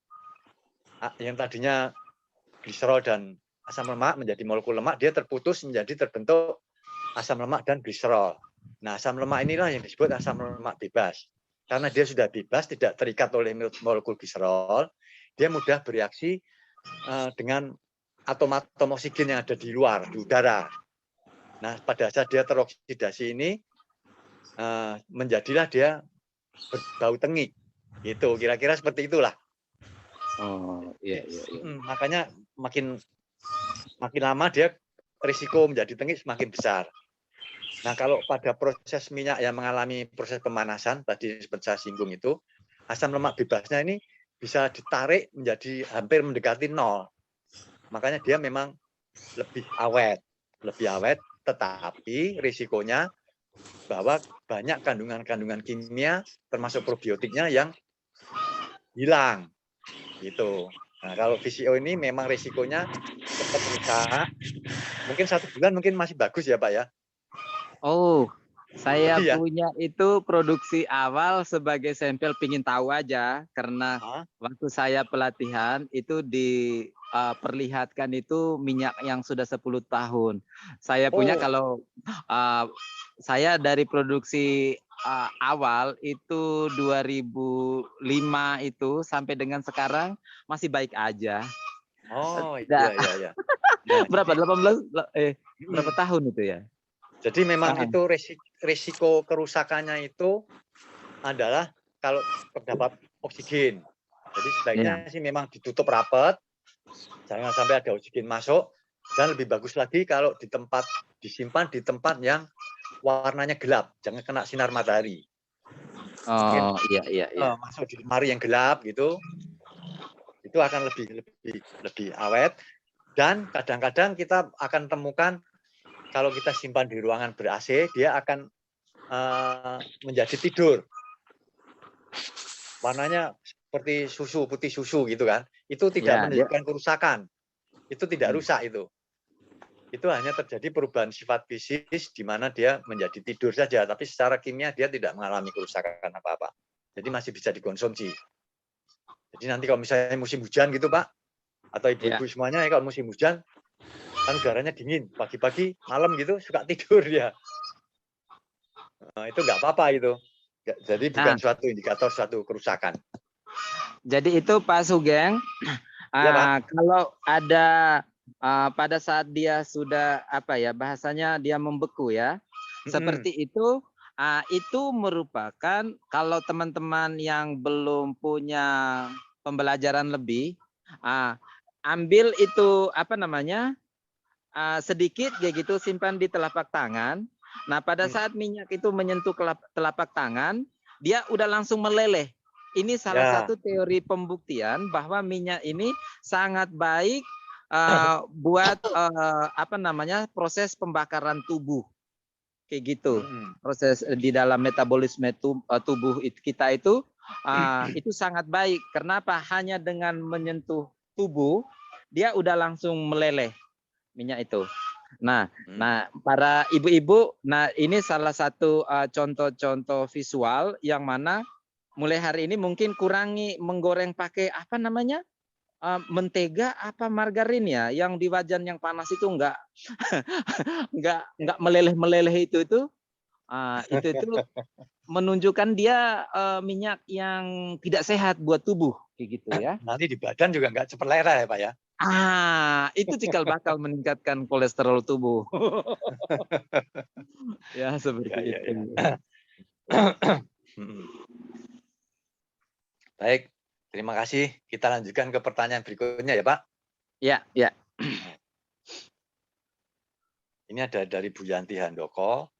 Yang tadinya gliserol dan asam lemak menjadi molekul lemak, dia terputus menjadi terbentuk asam lemak dan gliserol. Nah, asam lemak inilah yang disebut asam lemak bebas. Karena dia sudah bebas, tidak terikat oleh molekul gliserol, dia mudah bereaksi dengan atom-atom oksigen yang ada di luar, di udara. Nah, pada saat dia teroksidasi ini, menjadilah dia berbau tengik. Itu kira-kira seperti itulah. Oh, iya. Makanya makin lama dia risiko menjadi tengik semakin besar. Nah, kalau pada proses minyak yang mengalami proses pemanasan, tadi seperti saya singgung itu, asam lemak bebasnya ini bisa ditarik menjadi hampir mendekati 0. Makanya dia memang lebih awet, tetapi risikonya bahwa banyak kandungan-kandungan kimia termasuk probiotiknya yang hilang gitu. Nah, kalau VCO ini memang risikonya cepat rusak. Mungkin 1 bulan mungkin masih bagus ya, Pak ya. Oh, saya Iya. punya itu produksi awal sebagai sampel pingin tahu aja karena waktu saya pelatihan itu diperlihatkan itu minyak yang sudah 10 tahun. Saya punya kalau saya dari produksi awal itu 2005 itu sampai dengan sekarang masih baik aja. Oh, iya. Berapa? 18 berapa tahun itu ya? Jadi memang itu risiko kerusakannya itu adalah kalau terdapat oksigen. Jadi sebaiknya sih memang ditutup rapat, jangan sampai ada oksigen masuk, dan lebih bagus lagi kalau disimpan di tempat yang warnanya gelap, jangan kena sinar matahari. Oh, iya. Masuk di lemari yang gelap gitu, itu akan lebih awet. Dan kadang-kadang kita akan temukan kalau kita simpan di ruangan ber-AC, dia akan menjadi tidur. Warnanya seperti susu, putih susu gitu kan. Itu tidak menunjukkan kerusakan. Itu tidak rusak itu. Itu hanya terjadi perubahan sifat fisik di mana dia menjadi tidur saja. Tapi secara kimia dia tidak mengalami kerusakan apa-apa. Jadi masih bisa dikonsumsi. Jadi nanti kalau misalnya musim hujan gitu Pak, atau ibu-ibu semuanya ya kalau musim hujan, kan udaranya dingin, pagi-pagi, malam gitu suka tidur dia. Nah, itu nggak apa-apa itu. Jadi bukan suatu indikator suatu kerusakan. Jadi itu Pak Sugeng, kalau ada pada saat dia sudah bahasanya dia membeku ya, seperti itu merupakan kalau teman-teman yang belum punya pembelajaran lebih, ambil itu sedikit kayak gitu simpan di telapak tangan. Nah, pada saat minyak itu menyentuh telapak tangan, dia udah langsung meleleh. Ini salah satu teori pembuktian bahwa minyak ini sangat baik buat proses pembakaran tubuh. Kayak gitu. Proses di dalam metabolisme tubuh kita itu sangat baik. Kenapa? Hanya dengan menyentuh tubuh, dia udah langsung meleleh. minyak itu. Nah, Hmm. nah para ibu-ibu, nah ini salah satu contoh-contoh visual yang mana mulai hari ini mungkin kurangi menggoreng pakai apa namanya? Mentega apa margarin ya, yang di wajan yang panas itu enggak enggak meleleh-meleleh itu. Itu menunjukkan dia minyak yang tidak sehat buat tubuh kayak gitu ya. Nanti di badan juga nggak cepelera ya Pak ya. Itu cikal bakal meningkatkan kolesterol tubuh. Ya, seperti Ya, ya, itu. ya. Hmm. Baik, terima kasih. Kita lanjutkan ke pertanyaan berikutnya ya Pak. Ya, ya. Ini ada dari Bu Yanti Handoko.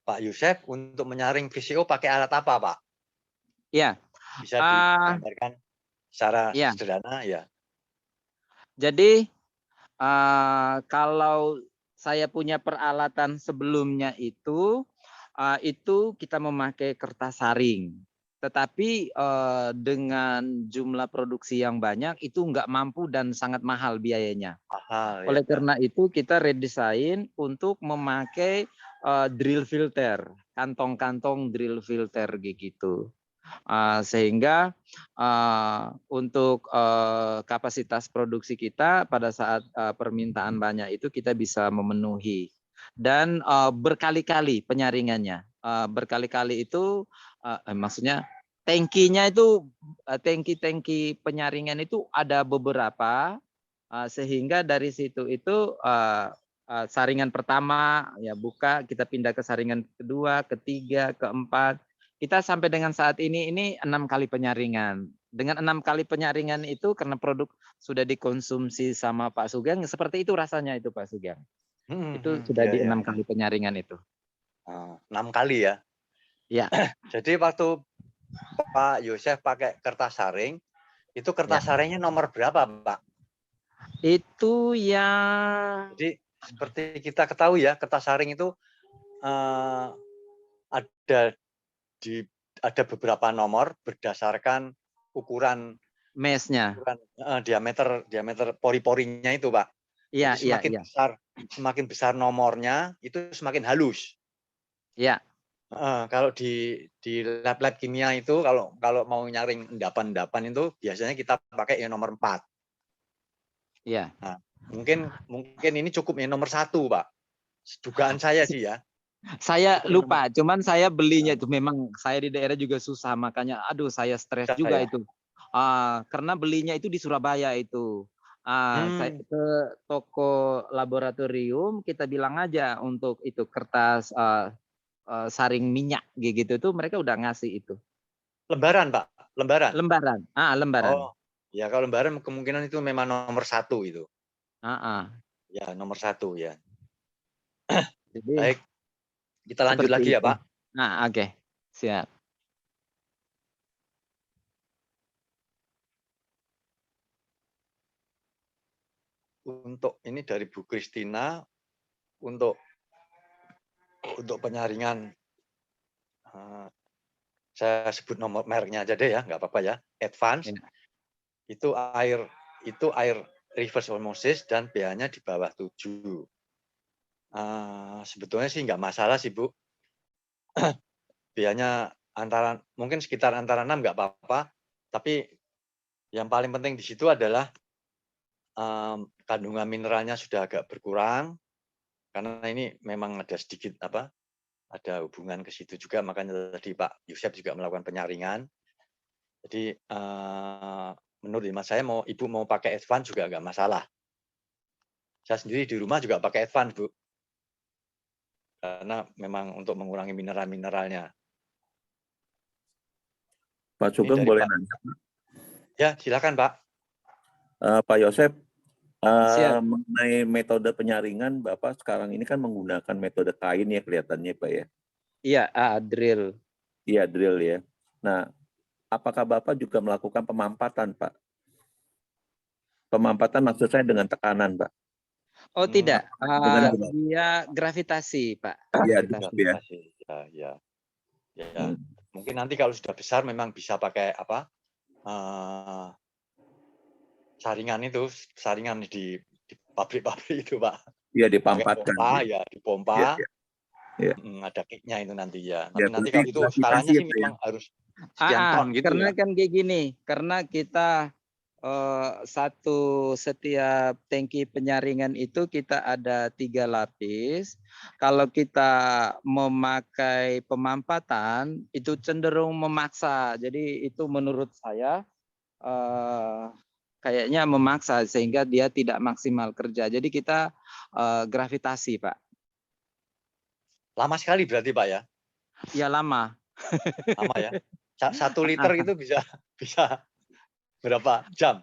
Pak Yusef, untuk menyaring VCO pakai alat apa Pak? Ya. Bisa digambarkan secara Ya. sederhana ya. Jadi kalau saya punya peralatan sebelumnya itu kita memakai kertas saring. Tetapi dengan jumlah produksi yang banyak itu nggak mampu dan sangat mahal biayanya. Mahal ya. Oleh karena itu kita redesign untuk memakai drill filter, kantong-kantong drill filter gitu. Sehingga untuk kapasitas produksi kita pada saat permintaan banyak itu kita bisa memenuhi. Dan berkali-kali penyaringannya. Berkali-kali itu maksudnya tangkinya itu tangki penyaringan itu ada beberapa sehingga dari situ itu saringan pertama ya buka, kita pindah ke saringan kedua, ketiga, keempat. Kita sampai dengan saat ini 6 kali penyaringan. Dengan 6 kali penyaringan itu karena produk sudah dikonsumsi sama Pak Sugeng, seperti itu rasanya itu Pak Sugeng. Itu sudah Ya, di ya, 6 ya. kali penyaringan itu. 6 kali ya. Ya. Jadi waktu Pak Yosef pakai kertas saring, itu kertas saringnya nomor berapa Pak? Itu yang Jadi seperti kita ketahui ya, kertas saring itu ada beberapa nomor berdasarkan ukuran mesnya. diameter pori-porinya itu Pak. Iya, Jadi semakin besar nomornya itu semakin halus. Iya. Kalau di lab-lab kimia itu kalau mau nyaring endapan-endapan itu biasanya kita pakai yang nomor 4. Iya. Nah, mungkin ini cukup yang nomor 1 Pak. Dugaan saya sih ya. Saya lupa, cuman saya belinya itu memang saya di daerah juga susah, makanya aduh saya stres juga itu. Karena belinya itu di Surabaya itu. Saya ke toko laboratorium, kita bilang aja untuk itu kertas saring minyak gitu itu mereka udah ngasih itu. Lembaran Pak, lembaran. Lembaran. Lembaran. Oh, ya kalau lembaran kemungkinan itu memang nomor 1 itu. Ya nomor 1 ya. Jadi, baik, kita lanjut lagi itu. ya Pak. Oke. Siap. Untuk ini dari Bu Kristina, untuk penyaringan saya sebut nomor mereknya aja deh ya, nggak apa-apa ya. Advance itu air reverse osmosis dan pH-nya di bawah 7. Sebetulnya sih nggak masalah sih Bu. pH-nya mungkin sekitar antara 6 nggak apa-apa, tapi yang paling penting di situ adalah kandungan mineralnya sudah agak berkurang, karena ini memang ada sedikit ada hubungan ke situ juga, makanya tadi Pak Yusef juga melakukan penyaringan. Jadi menurut hemat saya ibu mau pakai advance juga nggak masalah. Saya sendiri di rumah juga pakai advance Bu, karena memang untuk mengurangi mineral-mineralnya. Pak Sugeng boleh nanya? Ya silakan Pak. Pak Yosef, mengenai metode penyaringan, Bapak sekarang ini kan menggunakan metode kain ya kelihatannya Pak ya? Iya, drill. Iya, drill ya. Nah, apakah Bapak juga melakukan pemampatan Pak? Pemampatan maksud saya dengan tekanan Pak? Oh tidak, dia gravitasi Pak. Iya, gravitasi. Ya. Mungkin nanti kalau sudah besar memang bisa pakai saringan di pabrik-pabrik itu Pak. Iya, Pakai dipampatkan. pompa ya, dipompa. Iya, iya. Ada kicknya itu nanti ya. Ya, Tapi nanti berarti kalau itu skalanya gravitasi sih ya, Pak, ya? memang harus sekian ton gitu Karena ya. kan kayak gini, karena kita setiap tangki penyaringan itu kita ada 3 lapis. Kalau kita memakai pemampatan itu cenderung memaksa. Jadi itu menurut saya kayaknya memaksa sehingga dia tidak maksimal kerja. Jadi kita gravitasi, Pak. Lama sekali berarti Pak ya? Ya lama. Lama ya. 1 liter itu bisa berapa jam?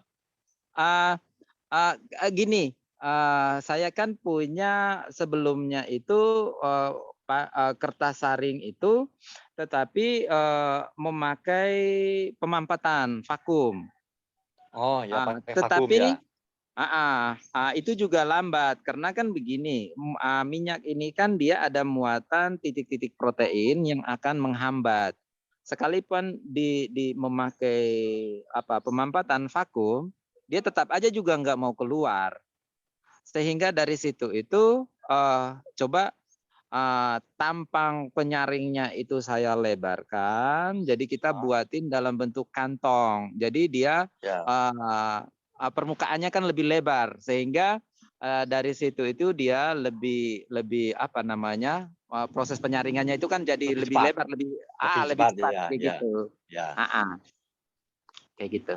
Gini, saya kan punya sebelumnya itu kertas saring itu, tetapi memakai pemampatan vakum. Oh ya, pakai vakum Tetapi ya. itu juga lambat karena kan begini, minyak ini kan dia ada muatan titik-titik protein yang akan menghambat. Sekalipun memakai pemampatan vakum, dia tetap aja juga nggak mau keluar. Sehingga dari situ itu coba tampang penyaringnya itu saya lebarkan. Jadi kita buatin dalam bentuk kantong. Jadi dia permukaannya kan lebih lebar sehingga dari situ itu dia lebih proses penyaringannya itu kan jadi lebih lebar, lebih cepat ya, kayak gitu. Ya. Kayak gitu.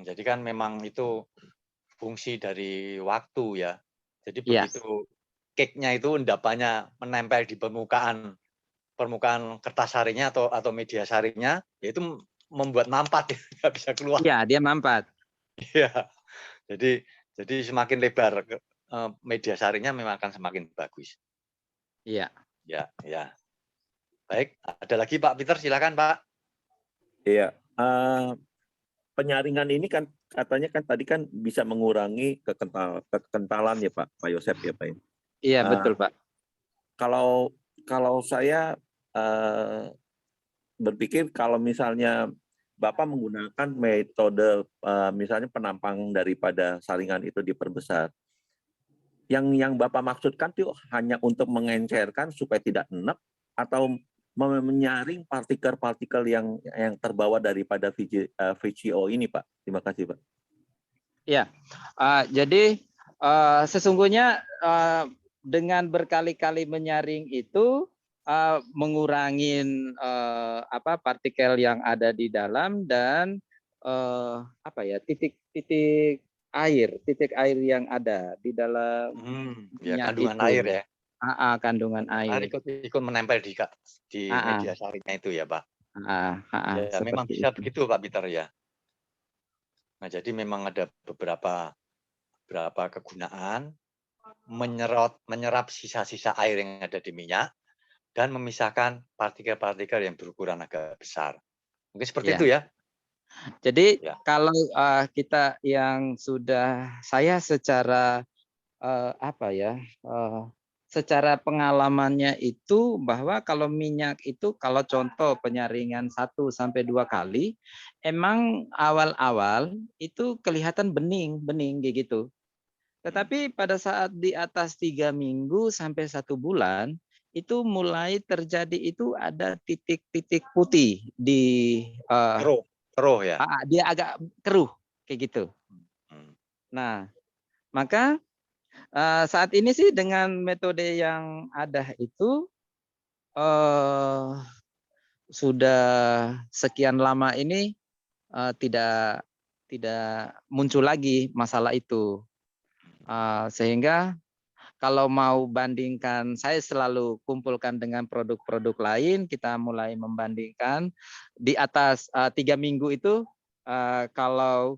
Jadi kan memang itu fungsi dari waktu ya. Jadi begitu cake-nya itu endapannya menempel di permukaan kertas saringnya atau media saringnya, yaitu membuat mampat, nggak bisa keluar. Iya, dia mampat. Iya. Jadi semakin lebar media saringnya memang akan semakin bagus. Iya. Ya. Baik, ada lagi Pak Peter, silakan Pak. Iya. Penyaringan ini kan katanya kan tadi kan bisa mengurangi kekentalan ya Pak Yosef ya Pak. Iya betul Pak. Kalau saya berpikir kalau misalnya Bapak menggunakan metode misalnya penampang daripada saringan itu diperbesar, yang Bapak maksudkan itu hanya untuk mengencerkan supaya tidak enek atau menyaring partikel-partikel yang terbawa daripada VGO ini, Pak. Terima kasih, Pak. Ya, jadi sesungguhnya dengan berkali-kali menyaring itu mengurangin partikel yang ada di dalam dan titik air yang ada di dalam kandungan itu. Air ya. Kandungan air. Ikut menempel di media saringnya itu ya Pak. Ya, memang bisa itu. Begitu Pak Peter ya. Nah jadi memang ada beberapa kegunaan menyerap sisa-sisa air yang ada di minyak dan memisahkan partikel-partikel yang berukuran agak besar. Mungkin seperti itu ya. Jadi kalau kita yang sudah saya secara secara pengalamannya itu bahwa kalau minyak itu kalau contoh penyaringan 1-2 kali emang awal-awal itu kelihatan bening kayak gitu. Tetapi pada saat di atas 3 minggu sampai 1 bulan itu mulai terjadi itu ada titik-titik putih di keruh ya. Dia agak keruh kayak gitu. Nah, maka saat ini sih dengan metode yang ada itu sudah sekian lama ini tidak muncul lagi masalah itu. Sehingga kalau mau bandingkan, saya selalu kumpulkan dengan produk-produk lain, kita mulai membandingkan di atas 3 minggu itu kalau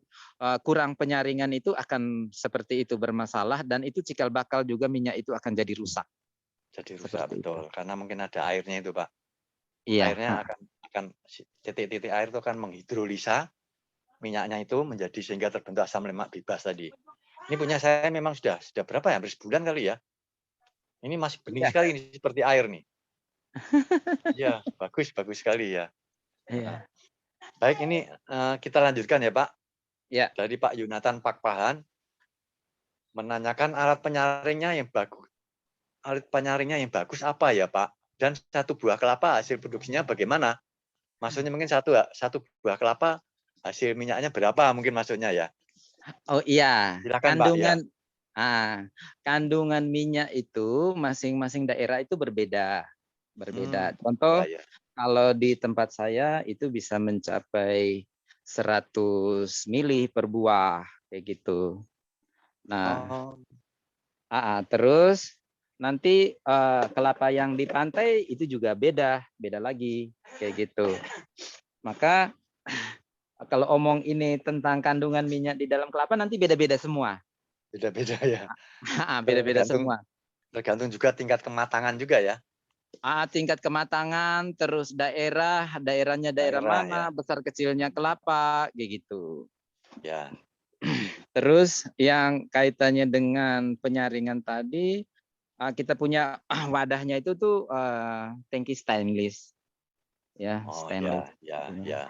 kurang penyaringan itu akan seperti itu bermasalah dan itu cikal bakal juga minyak itu akan jadi rusak. Jadi rusak betul, karena mungkin ada airnya itu Pak. Iya. Airnya akan titik-titik air itu akan menghidrolisa minyaknya itu menjadi sehingga terbentuk asam lemak bebas tadi. Ini punya saya memang sudah berapa ya? Hampir sebulan kali ya. Ini masih bening sekali ini seperti air nih. Iya, bagus sekali ya. Iya. Baik, ini kita lanjutkan ya Pak. Ya. Dari Pak Yonatan Pakpahan menanyakan alat penyaringnya yang bagus. Alat penyaringnya yang bagus apa ya, Pak? Dan satu buah kelapa hasil produksinya bagaimana? Maksudnya mungkin satu buah kelapa hasil minyaknya berapa mungkin maksudnya ya. Oh iya, Silakan, Pak, ya. Kandungan minyak itu masing-masing daerah itu berbeda. Contoh, Ya, ya. kalau di tempat saya itu bisa mencapai 100 mili per buah kayak gitu. Nah, terus nanti kelapa yang di pantai itu juga beda lagi kayak gitu. Maka kalau omong ini tentang kandungan minyak di dalam kelapa nanti beda-beda semua. Beda-beda ya. Beda-beda semua. Tergantung juga tingkat kematangan juga ya. Tingkat kematangan, terus daerahnya daerah mana, ya. besar kecilnya kelapa, kayak gitu. Ya. Terus yang kaitannya dengan penyaringan tadi, kita punya wadahnya itu tuh tangki stainless, ya, stainless. Ya.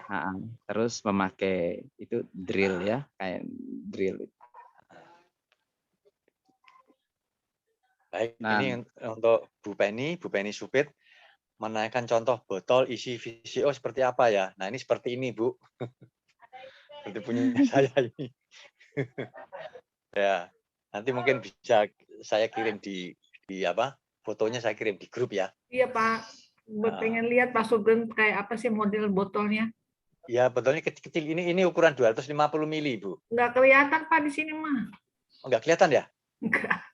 Terus memakai itu drill ya, kayak drill. Baik, Nah, ini untuk Bu Penny Supit menanyakan contoh botol isi VCO seperti apa ya. Nah, ini seperti ini, Bu. Seperti punya saya ini. Ya, nanti mungkin bisa saya kirim di apa? Fotonya saya kirim di grup ya. Iya, Pak. Pengen lihat Pak Sugeng kayak apa sih model botolnya. Ya, botolnya kecil-kecil. Ini ukuran 250 mili, Bu. Nggak kelihatan, Pak, di sini mah. Enggak kelihatan ya? Enggak.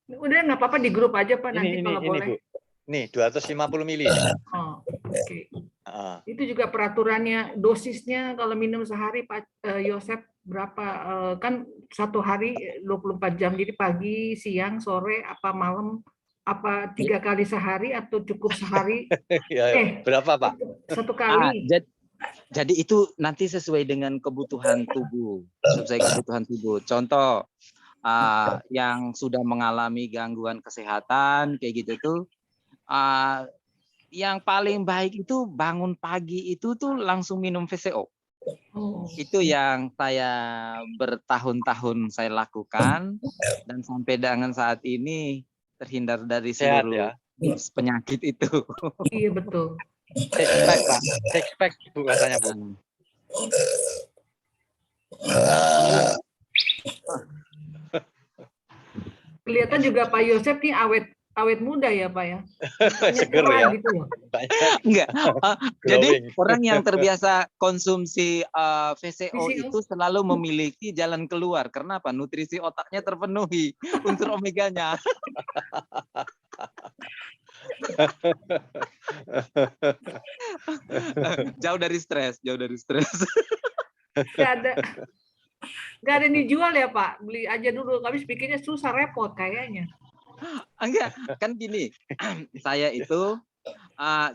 Udah nggak apa-apa di grup aja Pak nanti kalau boleh. Bu. Nih 250 mili. Oh, oke. Itu juga peraturannya dosisnya kalau minum sehari Pak Yosep berapa kan satu hari 24 jam jadi pagi, siang, sore, apa malam, apa 3 kali sehari atau cukup sehari? Berapa Pak? Satu kali. Jadi itu nanti sesuai dengan kebutuhan tubuh. Contoh yang sudah mengalami gangguan kesehatan kayak gitu tuh yang paling baik itu bangun pagi itu tuh langsung minum VCO. Itu yang saya bertahun-tahun saya lakukan dan sampai dengan saat ini terhindar dari seluruh penyakit itu. Iya betul. Six pack Bu katanya Bu. Kelihatan juga Pak Yosep nih awet muda ya Pak ya. Seger ya. Gitu loh. Enggak. Jadi orang yang terbiasa konsumsi VCO itu selalu memiliki jalan keluar. Karena apa? Nutrisi otaknya terpenuhi unsur omeganya. Jauh dari stres. Nggak ada yang dijual ya Pak, beli aja dulu. Kami pikirnya susah repot kayaknya. Enggak, kan gini, saya itu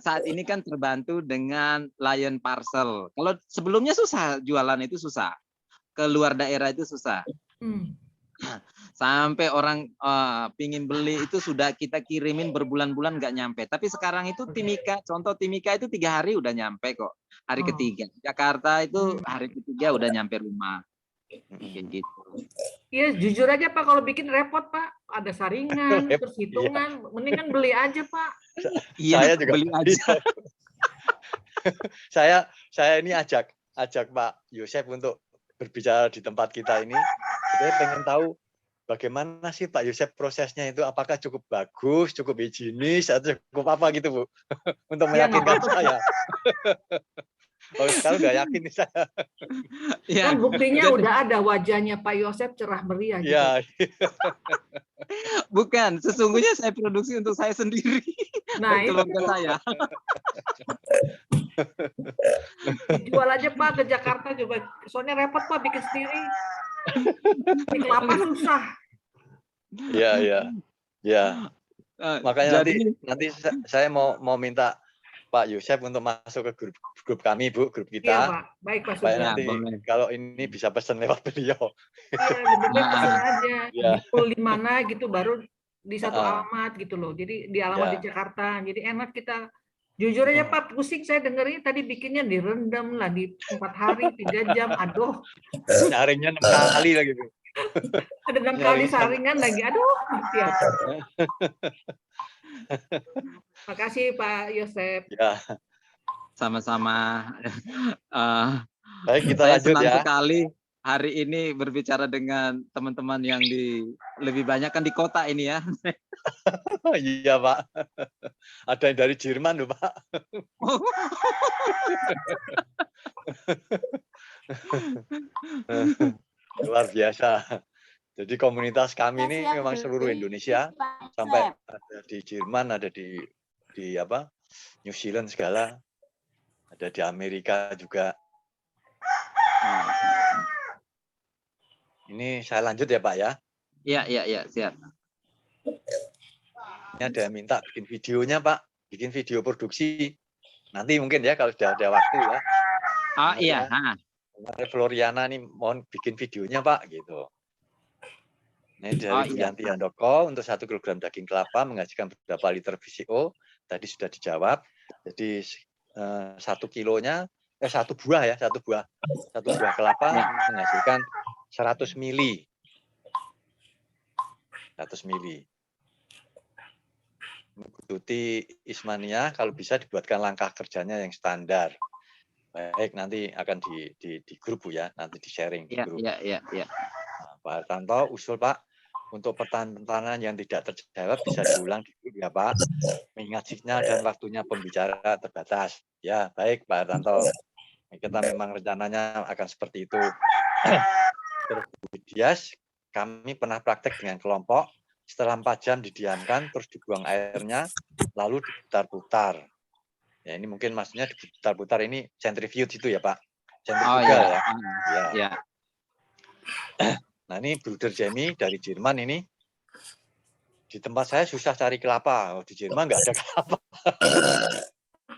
saat ini kan terbantu dengan Lion Parcel. Kalau sebelumnya susah, jualan itu susah, keluar daerah itu susah. Sampai orang pingin beli itu sudah kita kirimin berbulan-bulan nggak nyampe. Tapi sekarang itu Timika, contoh Timika itu 3 hari udah nyampe kok. Hari ketiga. Jakarta itu hari ketiga udah nyampe rumah. Kayak gitu. Iya, jujur aja Pak, kalau bikin repot Pak, ada saringan, terus hitungan, mendingan beli aja Pak. Iya, saya juga beli aja. saya ini ajak Pak Yosep untuk berbicara di tempat kita ini. Saya pengen tahu bagaimana sih Pak Yosep prosesnya itu, apakah cukup bagus, cukup higienis, atau cukup apa gitu Bu, untuk meyakinkan saya. Oh, sekarang udah yakin nih saya. Ya, kan buktinya udah ada wajahnya Pak Yosep cerah meriah gitu. Ya. Bukan, sesungguhnya saya produksi untuk saya sendiri. Nah, keluarga saya. Jual aja Pak ke Jakarta coba. Soalnya repot Pak bikin sendiri. Di kelapa susah. Iya. Makanya nanti saya mau minta Pak Yosep untuk masuk ke grup kami, Bu, grup kita. Iya, Pak. Baik, Pak. Supaya nanti kalau ini bisa pesan lewat beliau. Iya, pesan aja. Di mana gitu, baru di satu alamat gitu loh. Jadi di alamat di Jakarta. Jadi enak kita Jujur aja Pak, pusing saya dengerin tadi bikinnya direndam lah di 4 hari 3 jam. Aduh, Nyaringnya 6 kali lagi. ada 6 kali saringan lagi. Aduh, mati aku. Makasih Pak Yosep. Ya, Sama-sama. baik kita Saya lanjut senang ya. sekali hari ini berbicara dengan teman-teman yang lebih banyak kan di kota ini ya. Iya Pak. Ada yang dari Jerman loh Pak. Luar biasa. Jadi komunitas kami ini memang seluruh Indonesia, sampai ada di Jerman, ada di apa New Zealand segala, ada di Amerika juga. Ini saya lanjut ya Pak ya. Iya, siap. Ini ada yang minta bikin videonya Pak, bikin video produksi. Nanti mungkin ya kalau sudah ada waktu ya. Oh iya. Floriana nih mohon bikin videonya Pak gitu. Ini dari Bu iya. Yanti Handoko untuk 1 kg daging kelapa menghasilkan berapa liter VCO? Tadi sudah dijawab. Jadi 1 kilonya 1 buah ya, 1 buah kelapa menghasilkan 100 mili. 100 mili. Tuti Ismania kalau bisa dibuatkan langkah kerjanya yang standar. Baik, nanti akan di grup Bu ya, nanti di-sharing di grup. Iya. Nah, Pak Hartanto usul Pak, untuk pertanyaan yang tidak terjawab bisa diulang di grup ya Pak. Mengingat sinyal dan waktunya pembicara terbatas. Ya, baik Pak Hartanto. Kita memang rencananya akan seperti itu. Terus Dias, kami pernah praktek dengan kelompok, setelah 4 jam didiamkan, terus dibuang airnya, lalu diputar-putar. Ya, ini mungkin maksudnya diputar-putar ini centrifuge itu ya Pak? Centrifugal ya. Nah ini Bruder Jamie dari Jerman ini. Di tempat saya susah cari kelapa. Di Jerman nggak ada kelapa.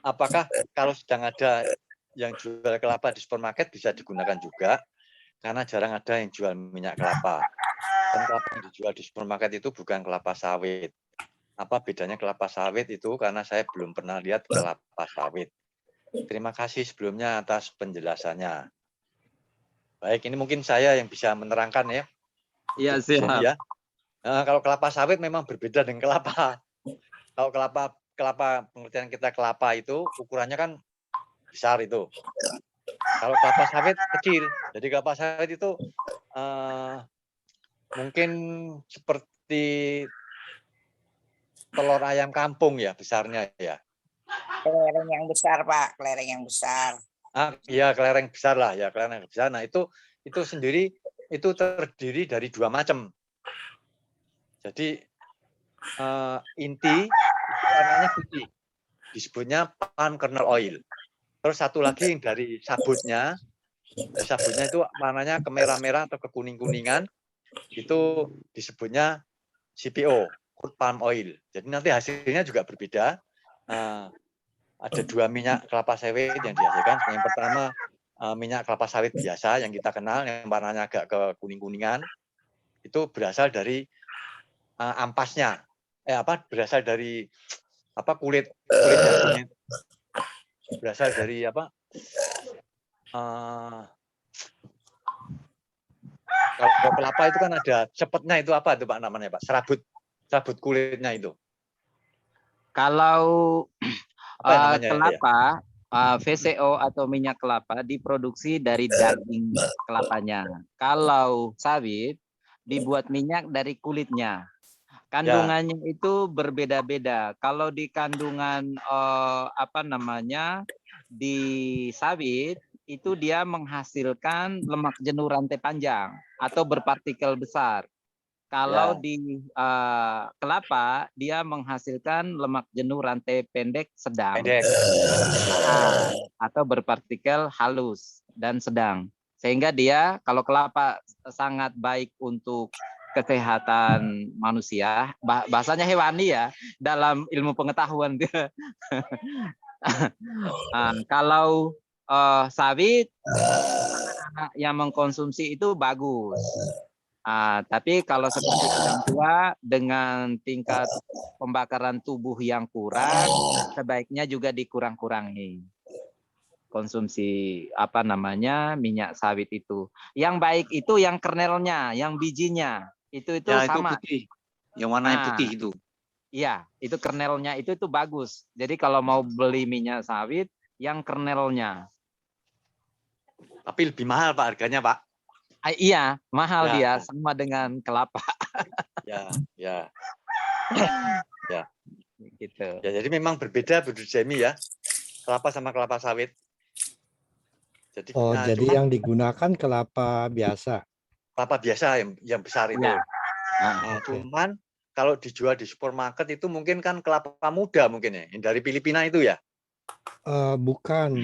Apakah kalau sedang ada yang jual kelapa di supermarket bisa digunakan juga? Karena jarang ada yang jual minyak kelapa. Dan kelapa yang dijual di supermarket itu bukan kelapa sawit. Apa bedanya kelapa sawit itu? Karena saya belum pernah lihat kelapa sawit. Terima kasih sebelumnya atas penjelasannya. Baik, ini mungkin saya yang bisa menerangkan ya. Iya, siap. Ya. Nah, kalau kelapa sawit memang berbeda dengan kelapa. Kalau kelapa pengertian kita kelapa itu ukurannya kan besar itu. Kalau kelapa sawit kecil. Jadi kelapa sawit itu mungkin seperti telur ayam kampung ya besarnya ya. Kelereng yang besar Pak, kelereng yang besar. Iya kelereng besar lah ya, kelereng besar. Nah itu sendiri itu terdiri dari 2 macam. Jadi inti itu warnanya putih, disebutnya palm kernel oil. Terus satu lagi yang dari sabutnya itu warnanya kemerah-merah atau kekuning-kuningan, itu disebutnya CPO, crude palm oil. Jadi nanti hasilnya juga berbeda. Ada 2 minyak kelapa sawit yang dihasilkan. Yang pertama minyak kelapa sawit biasa yang kita kenal, yang warnanya agak kekuning-kuningan, itu berasal dari ampasnya. Berasal dari kulit jagung. Berasal dari kalau kelapa itu kan ada cepetnya itu apa itu Pak namanya Pak? Serabut kulitnya itu. Kalau kelapa, ya? VCO atau minyak kelapa diproduksi dari daging kelapanya. Kalau sawit dibuat minyak dari kulitnya. Kandungannya itu berbeda-beda. Kalau di kandungan di sawit itu dia menghasilkan lemak jenuh rantai panjang atau berpartikel besar. Kalau di kelapa dia menghasilkan lemak jenuh rantai pendek sedang. Atau berpartikel halus dan sedang. Sehingga dia kalau kelapa sangat baik untuk kesehatan manusia, bahasanya hewani ya dalam ilmu pengetahuan dia. Kalau sawit yang mengkonsumsi itu bagus. Tapi kalau seperti orang tua dengan tingkat pembakaran tubuh yang kurang, sebaiknya juga dikurang-kurangi konsumsi minyak sawit itu. Yang baik itu yang kernelnya, yang bijinya. Itu Ya, itu sama. putih. Yang warnanya putih itu. Iya, itu kernelnya itu bagus. Jadi kalau mau beli minyak sawit, yang kernelnya. Tapi lebih mahal Pak harganya Pak. Iya, mahal Ya. dia sama dengan kelapa. Ya. Gitu. Ya, jadi memang berbeda Bu Jemi ya. Kelapa sama kelapa sawit. Jadi, jadi cuman yang digunakan kelapa biasa. kelapa biasa yang besar itu. Ya. Cuman kalau dijual di supermarket itu mungkin kan kelapa muda mungkin ya, yang dari Filipina itu ya? Bukan.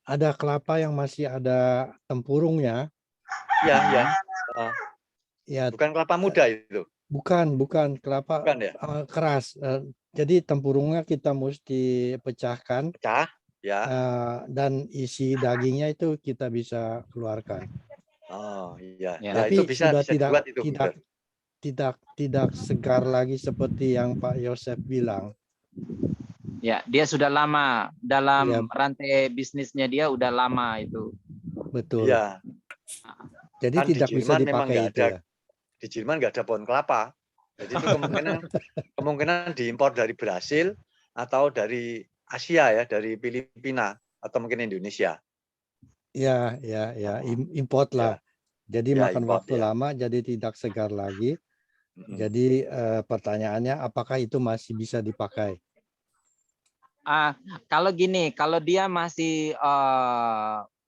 Ada kelapa yang masih ada tempurungnya. Iya. Ya. Bukan kelapa muda itu? Bukan kelapa ya? keras. Jadi tempurungnya kita mesti pecahkan. Pecah, ya. Dan isi dagingnya itu kita bisa keluarkan. Oh iya. Ya. Ya, Tapi itu bisa dibuat itu. tidak segar lagi seperti yang Pak Yosef bilang. Ya, dia sudah lama dalam rantai bisnisnya, dia udah lama itu. Betul. Iya. Jadi Kan tidak bisa dipakai itu ya. Di Jerman nggak ada pohon kelapa. Jadi itu kemungkinan diimpor dari Brasil atau dari Asia ya, dari Filipina atau mungkin Indonesia. Ya, import lah. Jadi makan import, waktu lama, jadi tidak segar lagi. Jadi pertanyaannya, apakah itu masih bisa dipakai? Kalau gini, kalau dia masih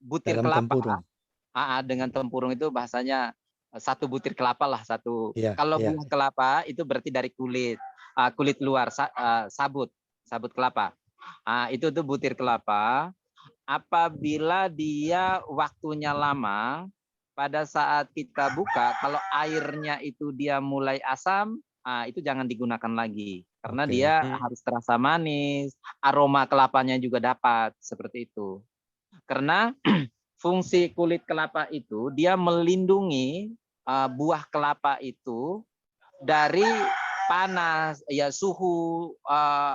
butir Dalam kelapa, tempurung. dengan tempurung itu bahasanya satu butir kelapa lah satu. Ya, Kalau buah kelapa itu berarti dari kulit luar, sabut kelapa. Itu tuh butir kelapa. Apabila dia waktunya lama, pada saat kita buka, kalau airnya itu dia mulai asam, itu jangan digunakan lagi. Karena dia harus terasa manis, aroma kelapanya juga dapat, seperti itu. Karena fungsi kulit kelapa itu, dia melindungi buah kelapa itu dari panas, ya suhu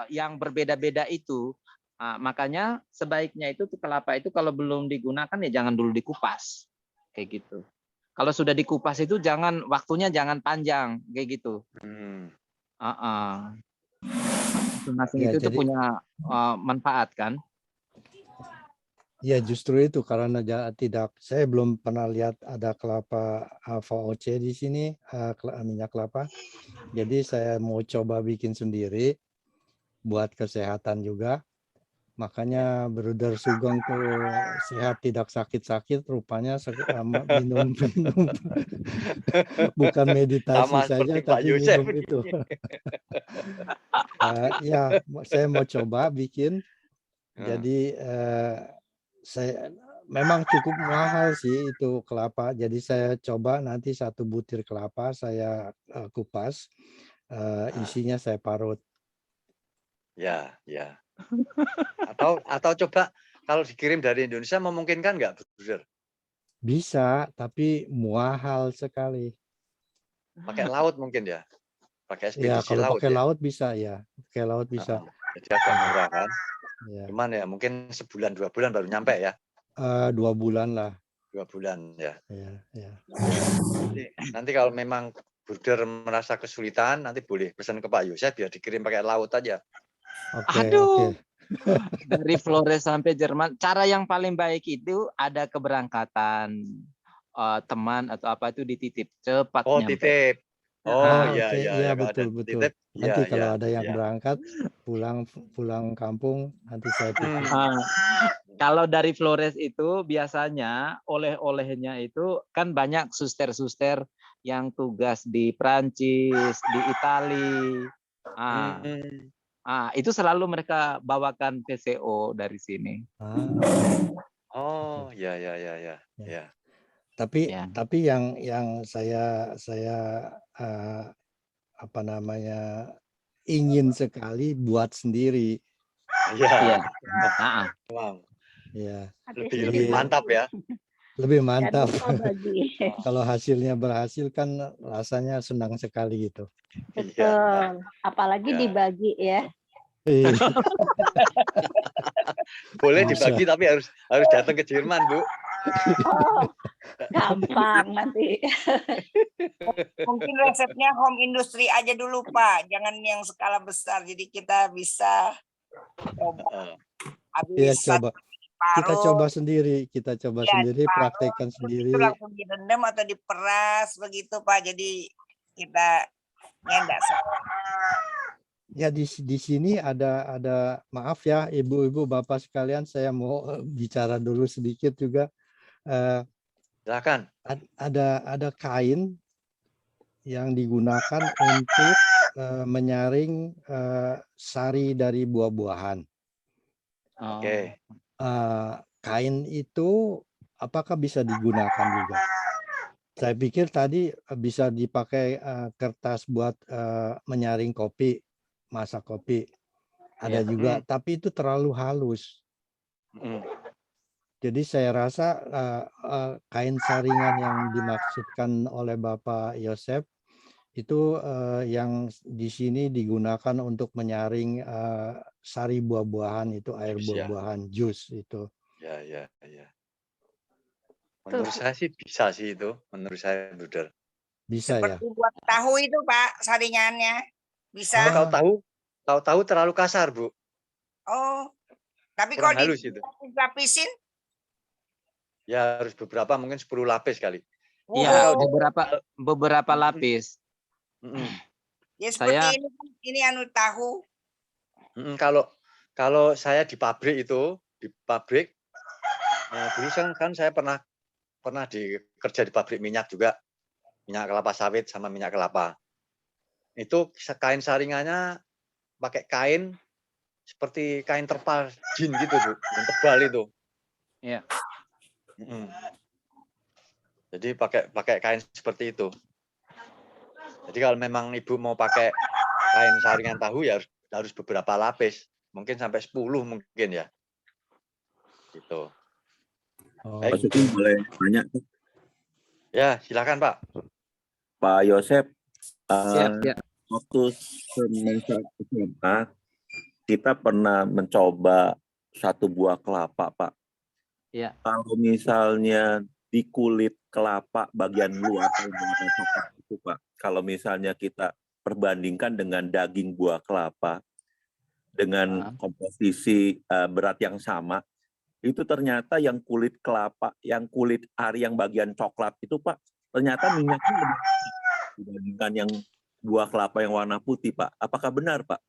yang berbeda-beda itu. Makanya sebaiknya itu kelapa itu kalau belum digunakan ya jangan dulu dikupas, kayak gitu. Kalau sudah dikupas itu waktunya jangan panjang, kayak gitu. Masing-masing itu punya manfaat kan? Ya justru itu karena saya belum pernah lihat ada kelapa VOC di sini, minyak kelapa. Jadi saya mau coba bikin sendiri buat kesehatan juga. Makanya Brother Sugeng tuh sehat tidak sakit-sakit, rupanya minum bukan meditasi sama saja tapi minum itu. Ya, saya mau coba bikin. Jadi saya memang cukup mahal sih itu kelapa. Jadi saya coba nanti satu butir kelapa saya kupas, isinya saya parut. Ya. Atau coba kalau dikirim dari Indonesia memungkinkan nggak, Brother? Bisa, tapi mahal sekali. Pakai laut mungkin ya? Pakai ekspedisi Ya, kalau laut pakai ya? laut bisa ya. Pakai laut bisa. Jadi agak murah kan? Ya. Cuman ya mungkin sebulan 2 bulan baru nyampe ya? 2 bulan lah. 2 bulan ya. Ya. Nanti kalau memang Brother merasa kesulitan, nanti boleh pesan ke Pak Yosef biar dikirim pakai laut aja. Aduh. Dari Flores sampai Jerman, cara yang paling baik itu ada keberangkatan teman atau apa itu dititip cepat. Titip. Iya betul. Titip, nanti kalau ada yang berangkat pulang kampung nanti saya titip. Kalau dari Flores itu biasanya oleh-olehnya itu kan banyak suster-suster yang tugas di Prancis, di Itali. Itu selalu mereka bawakan PCO dari sini. Ya. Tapi yang saya ingin sekali buat sendiri. Iya. Ya. Lebih mantap ya. Lebih Jangan mantap. lupa bagi. Kalau hasilnya berhasil kan rasanya senang sekali gitu. Betul. Apalagi Ya. dibagi ya. Iya, Boleh bisa. dibagi tapi harus datang ke Jerman, Bu. Oh, gampang nanti. Mungkin resepnya home industry aja dulu Pak, jangan yang skala besar. Jadi kita bisa coba Heeh. Iya, habis coba. Kita paruh, coba sendiri, ya, praktekkan terus sendiri. itu langsung direndam atau diperas begitu Pak. Jadi kita enggak salah. Ya di sini ada maaf ya ibu-ibu bapak sekalian, saya mau bicara dulu sedikit juga. Silakan. Ada kain yang digunakan untuk menyaring sari dari buah-buahan. Oke. Kain itu apakah bisa digunakan juga? Saya pikir tadi bisa dipakai kertas buat menyaring kopi, masak kopi. Ada juga, tapi itu terlalu halus. Jadi saya rasa kain saringan yang dimaksudkan oleh Bapak Yosep itu yang di sini digunakan untuk menyaring sari buah-buahan, itu air buah-buahan, jus itu. Ya. Menurut saya sih bisa sih itu, menurut saya Bruder. Bisa ya. Seperti buat tahu itu Pak, saringannya. Bisa. Kalau tahu terlalu kasar, Bu. Oh, tapi Kurang kalau halus itu. dilapisin? Ya harus beberapa, mungkin 10 lapis kali. Iya, beberapa lapis. Ya seperti Saya ini anu tahu. Kalau saya di pabrik itu, dulu kan saya pernah kerja di pabrik minyak juga, minyak kelapa sawit sama minyak kelapa. Itu kain saringannya pakai kain seperti kain terpal jin gitu, Bu, yang tebal itu. Iya. Jadi pakai kain seperti itu. Jadi kalau memang Ibu mau pakai kain saringan tahu ya harus beberapa lapis, mungkin sampai 10 mungkin ya. Gitu. Pak Sugeng boleh tanya? Ya, silakan Pak. Pak Yosep, siap. waktu semester SMA kita pernah mencoba satu buah kelapa, Pak. Ya. Kalau misalnya di kulit kelapa bagian luar itu, Pak. Kalau misalnya kita perbandingkan dengan daging buah kelapa dengan komposisi berat yang sama, itu ternyata yang kulit kelapa, yang kulit ari yang bagian coklat itu Pak, ternyata minyaknya lebih dibandingkan yang buah kelapa yang warna putih, Pak. Apakah benar, Pak?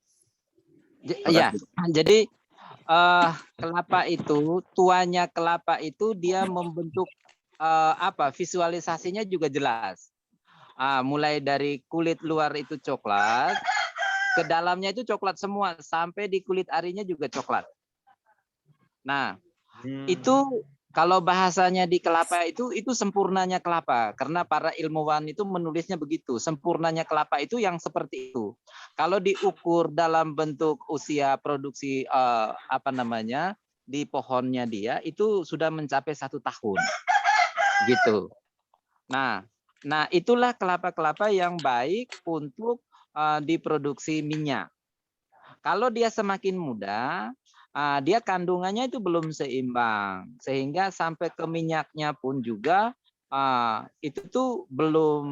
Iya, jadi kelapa itu, tuanya kelapa itu dia membentuk visualisasinya juga jelas. Mulai dari kulit luar itu coklat, ke dalamnya itu coklat semua, sampai di kulit arinya juga coklat. Nah, itu kalau bahasanya di kelapa itu sempurnanya kelapa, karena para ilmuwan itu menulisnya begitu, sempurnanya kelapa itu yang seperti itu. Kalau diukur dalam bentuk usia produksi di pohonnya dia itu sudah mencapai 1 tahun, gitu. Nah itulah kelapa-kelapa yang baik untuk diproduksi minyak. Kalau dia semakin muda, dia kandungannya itu belum seimbang, sehingga sampai ke minyaknya pun juga itu tuh belum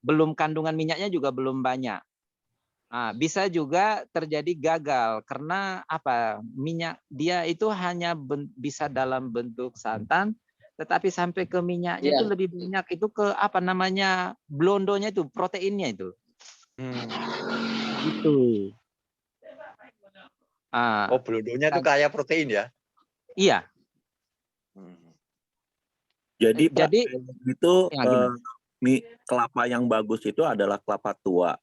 belum kandungan minyaknya juga belum banyak. Bisa juga terjadi gagal karena minyak dia itu hanya bisa dalam bentuk santan, tetapi sampai ke minyaknya itu lebih banyak itu ke blondonya itu, proteinnya itu. Gitu. Blondonya itu kaya protein ya? Iya. Jadi Pak, itu kelapa yang bagus itu adalah kelapa tua.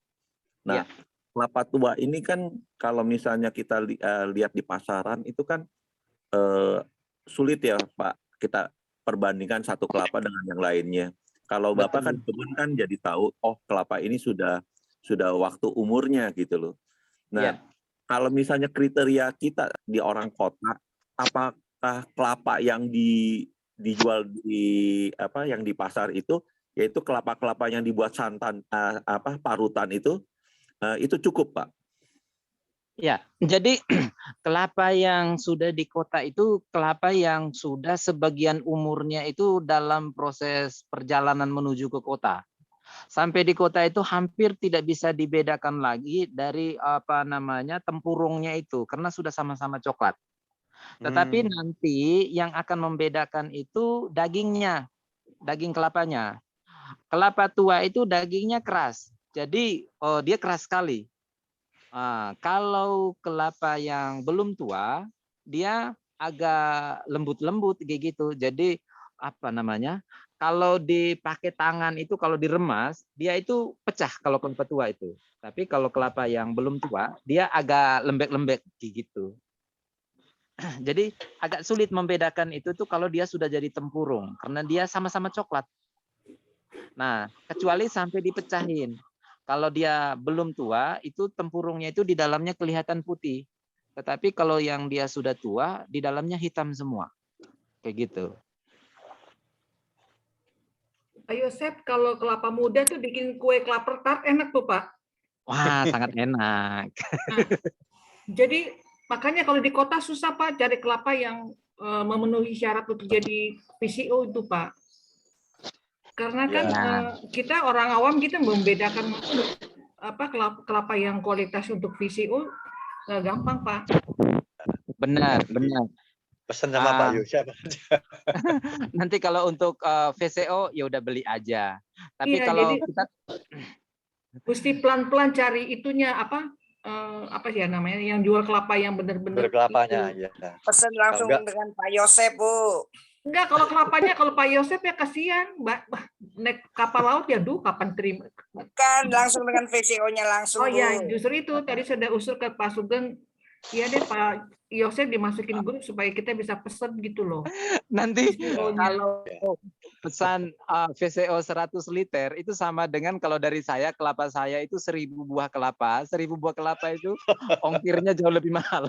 Nah, kelapa tua ini kan kalau misalnya kita lihat di pasaran itu kan sulit ya Pak, kita perbandingkan satu kelapa dengan yang lainnya. Kalau Bapak kan kebun kan jadi tahu, kelapa ini sudah waktu umurnya gitu loh. Nah, kalau misalnya kriteria kita di orang kota, apakah kelapa yang dijual di yang di pasar itu, yaitu kelapa-kelapa yang dibuat santan parutan itu cukup, Pak. Ya, jadi kelapa yang sudah di kota itu kelapa yang sudah sebagian umurnya itu dalam proses perjalanan menuju ke kota. Sampai di kota itu hampir tidak bisa dibedakan lagi dari tempurungnya itu karena sudah sama-sama coklat. Tetapi nanti yang akan membedakan itu dagingnya, daging kelapanya. Kelapa tua itu dagingnya keras. Jadi dia keras sekali. Kalau kelapa yang belum tua, dia agak lembut-lembut kayak gitu. Jadi kalau dipakai tangan itu kalau diremas, dia itu pecah kalau kelapa tua itu. Tapi kalau kelapa yang belum tua, dia agak lembek-lembek kayak gitu. Jadi agak sulit membedakan itu tuh kalau dia sudah jadi tempurung karena dia sama-sama coklat. Nah, kecuali sampai dipecahin. Kalau dia belum tua, itu tempurungnya itu di dalamnya kelihatan putih. Tetapi kalau yang dia sudah tua, di dalamnya hitam semua. Kayak gitu. Pak Yosep, kalau kelapa muda tuh bikin kue kelapa tart enak tuh, Pak. Wah, sangat enak. Nah, jadi makanya kalau di kota susah, Pak, cari kelapa yang memenuhi syarat untuk jadi VCO itu, Pak. Karena kan kita orang awam kita membedakan kelapa yang kualitas untuk VCO gampang, Pak. Benar. Pesan sama Pak Yosep. Nanti kalau untuk VCO ya udah beli aja. Tapi iya, kalau jadi kita mesti pelan-pelan cari itunya apa sih ya namanya yang jual kelapa yang benar-benar berkelapanya ya. Pesan langsung dengan Pak Yosep, Bu. Enggak, kalau kelapanya kalau Pak Yosep ya kasihan, naik kapal laut ya kapan terima. Bukan, langsung dengan VCO-nya langsung. Oh iya, Bu. justru itu tadi sudah usul ke Pak Sugeng. Iya deh Pak Yosep dimasukin grup supaya kita bisa pesen gitu loh. Nanti kalau pesan VCO 100 liter itu sama dengan kalau dari saya kelapa saya itu 1000 buah kelapa. 1000 buah kelapa itu ongkirnya jauh lebih mahal.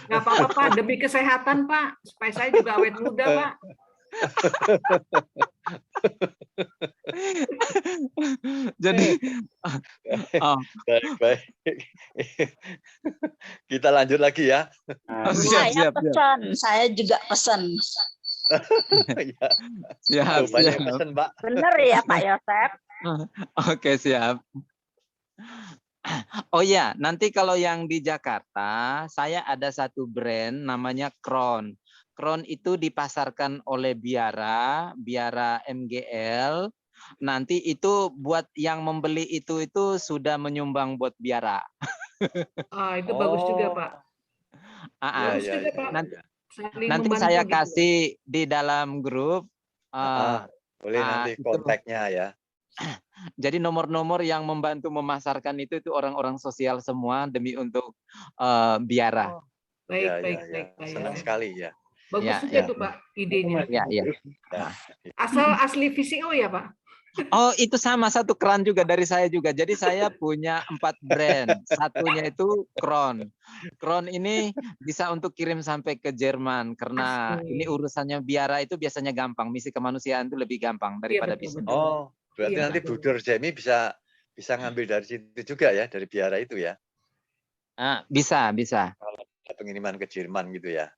Nggak apa-apa Pak, demi kesehatan Pak, supaya saya juga awet muda Pak. Jadi baik. Kita lanjut lagi ya. Saya pesan, saya juga pesan. Siap. Pesan, Pak. Bener ya Pak Yosep? Oke, siap. Oh ya, nanti kalau yang di Jakarta, saya ada satu brand namanya Crown. Crown itu dipasarkan oleh Biara MGL. Nanti itu buat yang membeli itu sudah menyumbang buat Biara. Itu bagus juga Pak. Bagus juga, Pak. Nanti saya kasih di dalam grup. Boleh nanti kontaknya ya. Jadi nomor-nomor yang membantu memasarkan itu orang-orang sosial semua demi untuk Biara. Baik. Senang sekali ya. Bagus juga tuh Pak idenya. Ya. Asal asli VCO ya Pak? Oh, itu sama satu Crown juga dari saya juga. Jadi saya punya 4 brand. Satunya itu Crown. Crown ini bisa untuk kirim sampai ke Jerman karena ini urusannya Biara itu biasanya gampang. Misi kemanusiaan itu lebih gampang daripada bisnis. Oh, berarti nanti Bu Dorjemi bisa ngambil dari situ juga ya, dari Biara itu ya? Bisa. Kalau ada pengiriman ke Jerman gitu ya.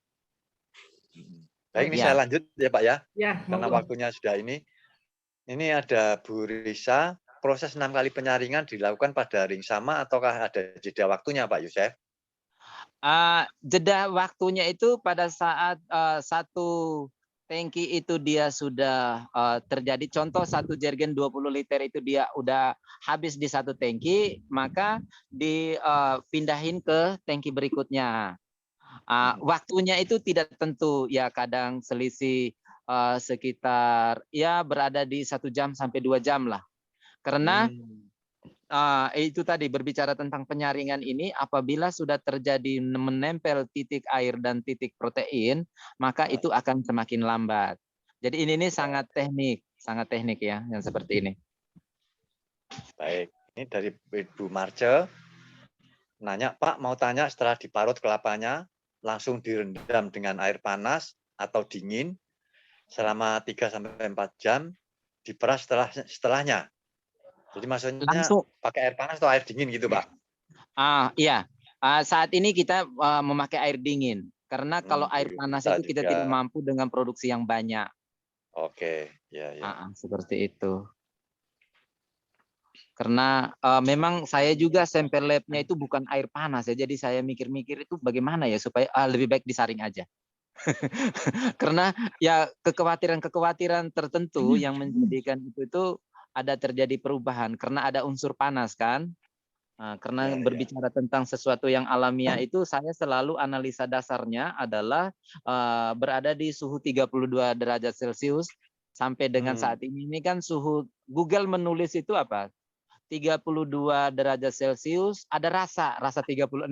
Baik, ini saya lanjut ya Pak ya. Karena waktunya sudah ini. Ini ada Bu Risa, proses 6 kali penyaringan dilakukan pada ring sama ataukah ada jeda waktunya Pak Yosep? Jeda waktunya itu pada saat satu tangki itu dia sudah terjadi, contoh satu jergen 20 liter itu dia udah habis di satu tangki, maka dipindahin ke tangki berikutnya. Waktunya itu tidak tentu ya, kadang selisih sekitar ya berada di 1 jam sampai 2 jam lah. Karena itu tadi berbicara tentang penyaringan ini, apabila sudah terjadi menempel titik air dan titik protein, maka itu akan semakin lambat. Jadi ini sangat teknik ya yang seperti ini. Baik, ini dari Ibu Marce. Nanya, Pak mau tanya setelah diparut kelapanya, langsung direndam dengan air panas atau dingin selama 3-4 jam, diperas setelahnya. Jadi maksudnya Langsung. pakai air panas atau air dingin gitu, Pak? Iya. Saat ini kita memakai air dingin. Karena kalau air panas itu kita tidak mampu dengan produksi yang banyak. Oke, ya. Seperti itu. Karena memang saya juga sampel labnya itu bukan air panas ya. Jadi saya mikir-mikir itu bagaimana ya supaya lebih baik disaring aja. Karena ya kekhawatiran tertentu yang menjadikan itu ada terjadi perubahan karena ada unsur panas kan. Nah, karena berbicara tentang sesuatu yang alamiah itu saya selalu analisa dasarnya adalah berada di suhu 32 derajat Celcius sampai dengan saat ini kan suhu Google menulis itu apa? 32 derajat Celcius ada rasa 36.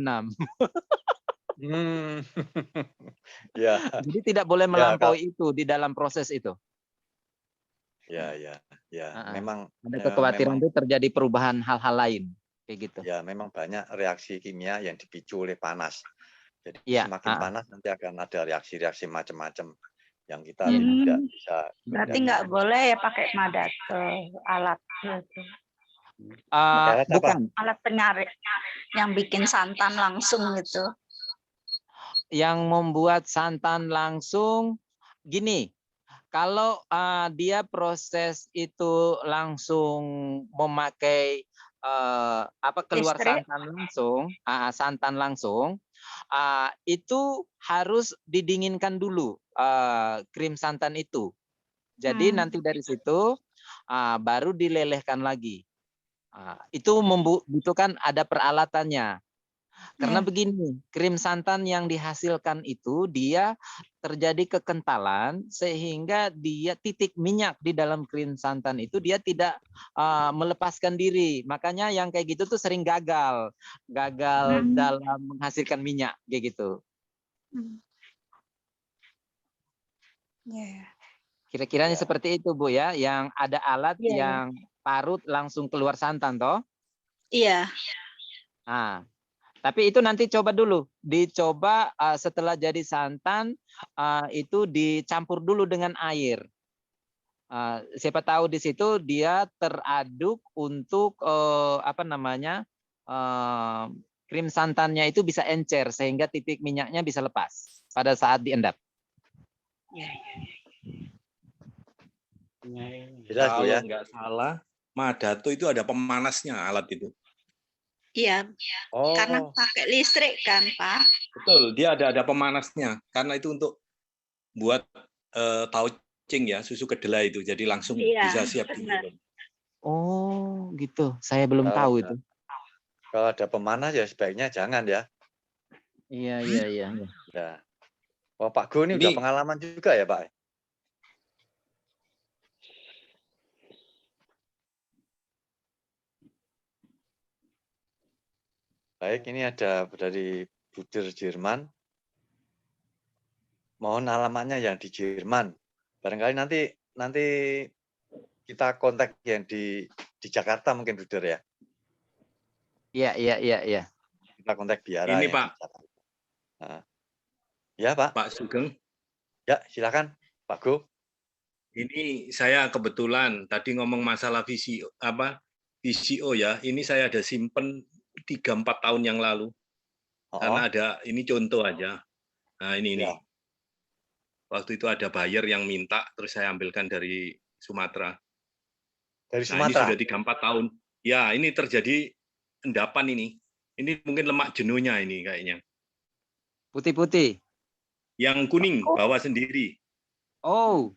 Ya. Jadi tidak boleh melampaui itu di dalam proses itu. Ya. Memang ada kekhawatiran itu terjadi perubahan hal-hal lain kayak gitu. Ya, memang banyak reaksi kimia yang dipicu oleh panas. Jadi semakin panas nanti akan ada reaksi-reaksi macam-macam yang kita tidak bisa. Berarti nggak boleh ya pakai Madate alat gitu. Bukan alat penyaring yang bikin santan langsung gitu. Yang membuat santan langsung gini. Kalau dia proses itu langsung memakai keluar santan langsung, itu harus didinginkan dulu krim santan itu. Jadi nanti dari situ baru dilelehkan lagi. Itu membutuhkan ada peralatannya. Karena begini, krim santan yang dihasilkan itu dia terjadi kekentalan sehingga dia titik minyak di dalam krim santan itu dia tidak melepaskan diri. Makanya yang kayak gitu tuh sering gagal dalam menghasilkan minyak kayak gitu. Kira-kiranya seperti itu Bu ya, yang ada alat yang parut langsung keluar santan toh? Iya. Nah, tapi itu nanti coba dulu, dicoba setelah jadi santan itu dicampur dulu dengan air. Siapa tahu di situ dia teraduk untuk krim santannya itu bisa encer sehingga titik minyaknya bisa lepas pada saat diendap. Jelas Bu ya. Kalau nggak salah, Madate itu ada pemanasnya alat itu. Iya, karena pakai listrik kan, Pak. Betul, dia ada pemanasnya. Karena itu untuk buat taucing ya, susu kedelai itu. Jadi langsung bisa siap diminum. Oh, gitu. Saya belum tahu itu. Kalau ada pemanas ya sebaiknya jangan ya. Iya. Ya. Oh, Pak Go ini udah pengalaman juga ya, Pak? Baik, ini ada dari Buder Jerman. Mohon alamatnya yang di Jerman. Barangkali nanti kita kontak yang di Jakarta mungkin Buder ya. Iya. Kita kontak Biara. Ini Pak. Ya Pak. Pak Sugeng. Ya silakan Pak Go. Ini saya kebetulan tadi ngomong masalah VCO ya. Ini saya ada simpen 3-4 tahun yang lalu. Karena ada, ini contoh aja. Nah ini. Waktu itu ada buyer yang minta, terus saya ambilkan dari Sumatera. Dari Sumatera? Ini sudah 3-4 tahun. Ya ini terjadi endapan ini. Ini mungkin lemak jenuhnya ini kayaknya. Putih-putih? Yang kuning, bawa sendiri. Oh.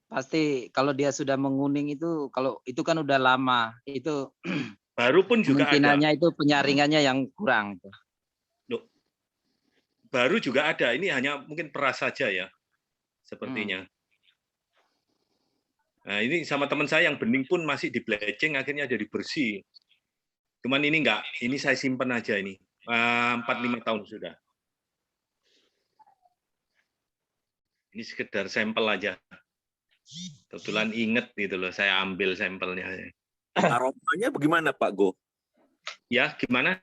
Pasti kalau dia sudah menguning itu, kalau itu kan udah lama. Itu baru pun juga ada. Itu penyaringannya yang kurang. Baru juga ada. Ini hanya mungkin peras saja ya, sepertinya. Nah ini sama teman saya yang bening pun masih di bleaching, akhirnya jadi bersih. Cuman ini enggak. Ini saya simpan aja ini. 4-5 tahun sudah. Ini sekedar sampel aja. Kebetulan inget gitu loh, saya ambil sampelnya. Aromanya bagaimana Pak Go? Ya, gimana?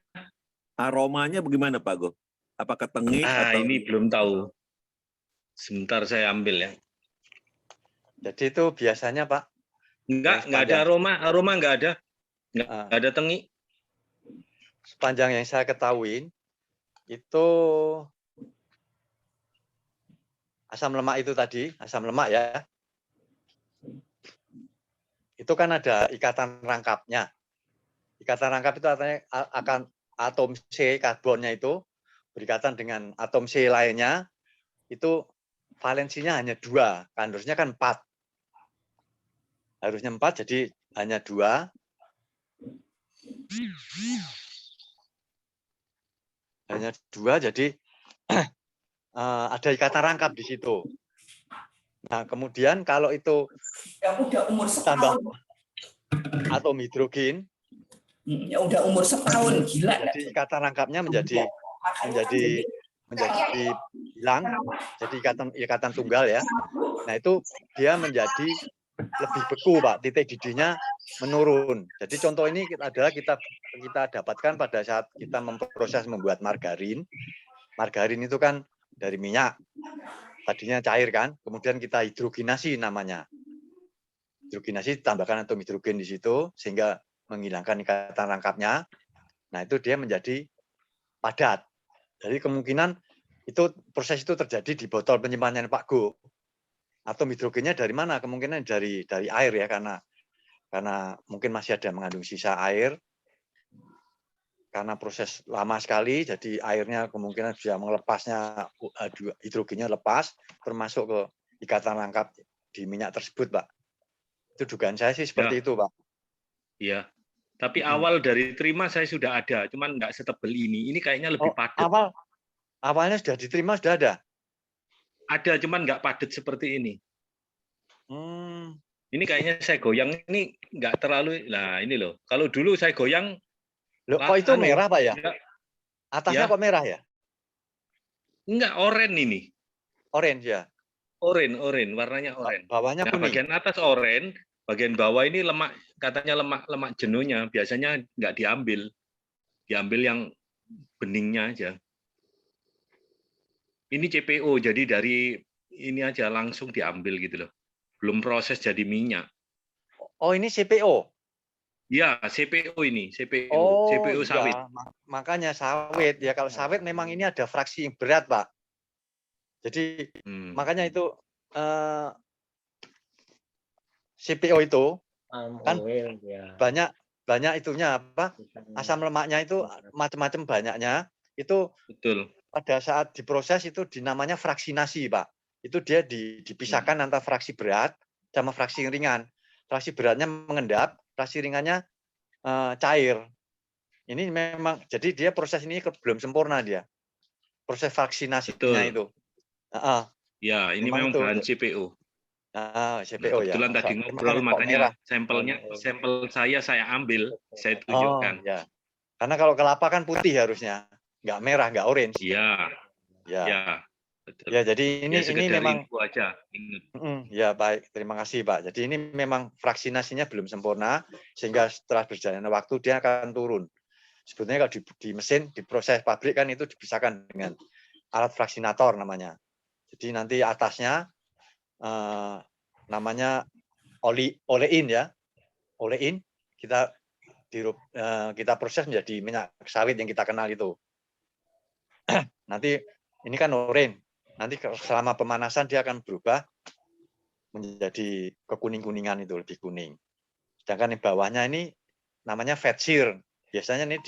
Aromanya bagaimana Pak Go? Apakah tengik atau ini belum tahu. Sebentar saya ambil ya. Jadi itu biasanya Pak? Enggak ada aroma enggak ada. Enggak ada tengik. Sepanjang yang saya ketahui itu asam lemak itu tadi, asam lemak ya. Itu kan ada ikatan rangkapnya. Ikatan rangkap itu artinya akan atom C karbonnya itu berikatan dengan atom C lainnya, itu valensinya hanya 2, harusnya kan 4. Harusnya 4, jadi hanya 2. Hanya 2, jadi ada ikatan rangkap di situ. Nah, kemudian kalau itu udah umur tambah setahun. atom hidrogen, Ya udah umur setahun, gila. jadi ikatan rangkapnya menjadi hilang, jadi ikatan tunggal ya. Nah, itu dia menjadi lebih beku, Pak. Titik didihnya menurun. Jadi contoh ini adalah kita dapatkan pada saat kita memproses membuat margarin. Margarin itu kan dari minyak. Tadinya cair kan, kemudian kita hidrogenasi namanya. Hidrogenasi tambahkan atom hidrogen di situ sehingga menghilangkan ikatan rangkapnya. Nah, itu dia menjadi padat. Jadi kemungkinan itu proses itu terjadi di botol penyimpanan Pak Go. Atom hidrogennya dari mana? Kemungkinan dari air ya, karena mungkin masih ada mengandung sisa air. Karena proses lama sekali, jadi airnya kemungkinan bisa melepasnya, hidrogennya lepas, termasuk ke ikatan rangkap di minyak tersebut, Pak. Itu dugaan saya sih seperti itu, Pak. Iya. Tapi awal dari terima saya sudah ada, cuman nggak setebel ini. Ini kayaknya lebih padat. Awalnya sudah diterima, sudah ada? Ada, cuman nggak padat seperti ini. Ini kayaknya saya goyang ini nggak terlalu. Nah ini loh. Kalau dulu saya goyang. Loh, kok itu merah Pak ya? Atasnya kok merah ya? Enggak, oranye ini. Orange ya? Oranye, warnanya oranye. Bawahnya kuning. Bagian atas oranye, bagian bawah ini lemak, katanya lemak jenuhnya. Biasanya nggak diambil. Diambil yang beningnya aja. Ini CPO, jadi dari ini aja langsung diambil gitu loh. Belum proses jadi minyak. Oh, ini CPO? Ya, CPO ini, CPO, oh, CPO sawit. Ya, makanya sawit. Ya kalau sawit memang ini ada fraksi yang berat, Pak. Jadi makanya itu CPO itu kan banyak itunya apa? Asam lemaknya itu macam-macam banyaknya. Itu betul. Pada saat diproses itu dinamanya fraksinasi, Pak. Itu dia dipisahkan antara fraksi berat sama fraksi ringan. Fraksi beratnya mengendap, fraksi ringannya cair. Ini memang, jadi dia proses ini belum sempurna dia. Proses vaksinasinya itu. Ya, ini memang bahan CPO. CPO ya. Kebetulan tadi ngobrol, makanya sampel saya ambil, saya tunjukkan. Ya. Karena kalau kelapa kan putih harusnya, nggak merah, nggak orange. Iya. Ya. Betul. Ya, jadi ini memang info aja. Ya, baik. Terima kasih, Pak. Jadi ini memang vaksinasinya belum sempurna, sehingga setelah berjalannya waktu dia akan turun. Sebetulnya kalau di mesin, di proses pabrik kan itu dipisahkan dengan alat fraksinator namanya. Jadi nanti atasnya namanya olein ya. Olein kita proses menjadi minyak sawit yang kita kenal itu. Nanti ini kan orange. Nanti selama pemanasan dia akan berubah menjadi kekuning-kuningan, itu lebih kuning. Sedangkan yang bawahnya ini namanya fat sear. Biasanya ini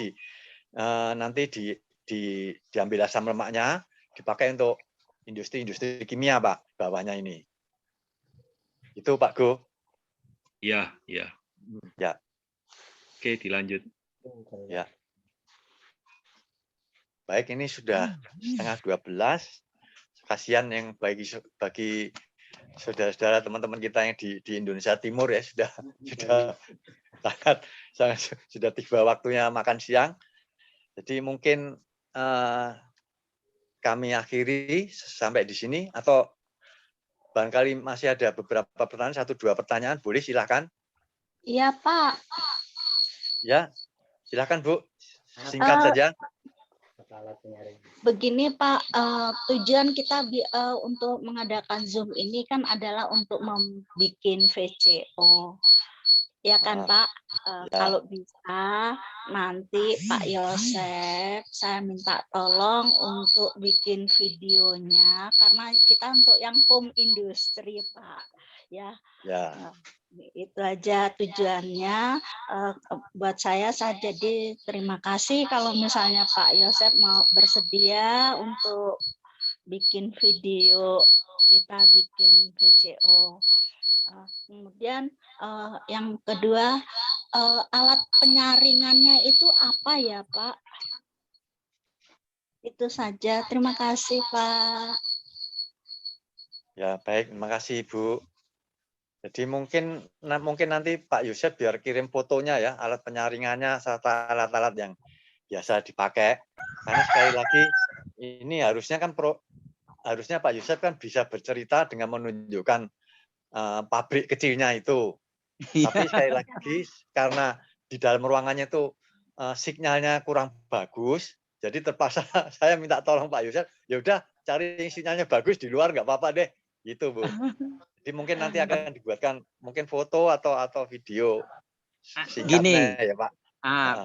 nanti diambil asam lemaknya, dipakai untuk industri kimia, Pak. Bawahnya ini. Itu Pak Go. Iya, iya. Ya. Oke, dilanjut. Ya. Baik, ini sudah 11:30. Kasihan yang bagi saudara-saudara teman-teman kita yang di Indonesia Timur ya, sudah sangat sudah tiba waktunya makan siang. Jadi mungkin kami akhiri sampai di sini, atau barangkali masih ada beberapa pertanyaan, 1-2 pertanyaan, boleh silakan. Iya, Pak. Ya, silakan Bu, singkat saja. Begini Pak, tujuan kita untuk mengadakan Zoom ini kan adalah untuk membuat VCO. Ya kan Pak, kalau bisa nanti Pak Yosef saya minta tolong untuk bikin videonya karena kita untuk yang home industry Pak ya. Itu aja tujuannya. Buat saya jadi terima kasih kalau misalnya Pak Yosef mau bersedia untuk bikin video, kita bikin VCO. Kemudian yang kedua, alat penyaringannya itu apa ya Pak? Itu saja. Terima kasih Pak. Ya baik, terima kasih Ibu. Jadi mungkin nanti Pak Yosef biar kirim fotonya ya, alat penyaringannya serta alat-alat yang biasa dipakai. Karena sekali lagi ini harusnya Pak Yosef kan bisa bercerita dengan menunjukkan pabrik kecilnya itu. Tapi sekali lagi karena di dalam ruangannya itu sinyalnya kurang bagus, jadi terpaksa saya minta tolong Pak Yosef, ya udah cari sinyalnya bagus di luar nggak apa-apa deh, gitu Bu. Jadi mungkin nanti akan dibuatkan mungkin foto atau video singkatnya ya Pak.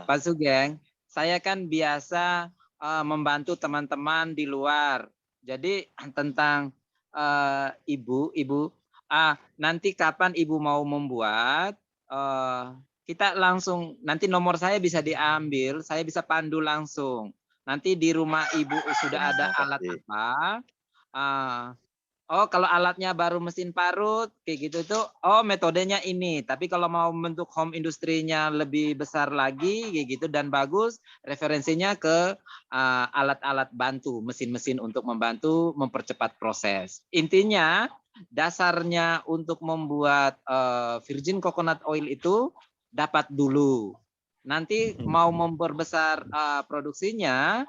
Pak Sugeng, saya kan biasa membantu teman-teman di luar. Jadi tentang Ibu, nanti kapan Ibu mau membuat, kita langsung, nanti nomor saya bisa diambil, saya bisa pandu langsung. Nanti di rumah Ibu sudah ada alat apa, oh kalau alatnya baru mesin parut, kayak gitu tuh, oh metodenya ini. Tapi kalau mau membentuk home industrinya lebih besar lagi, kayak gitu, dan bagus, referensinya ke alat-alat bantu, mesin-mesin untuk membantu mempercepat proses. Intinya, dasarnya untuk membuat virgin coconut oil itu dapat dulu. Nanti mau memperbesar produksinya,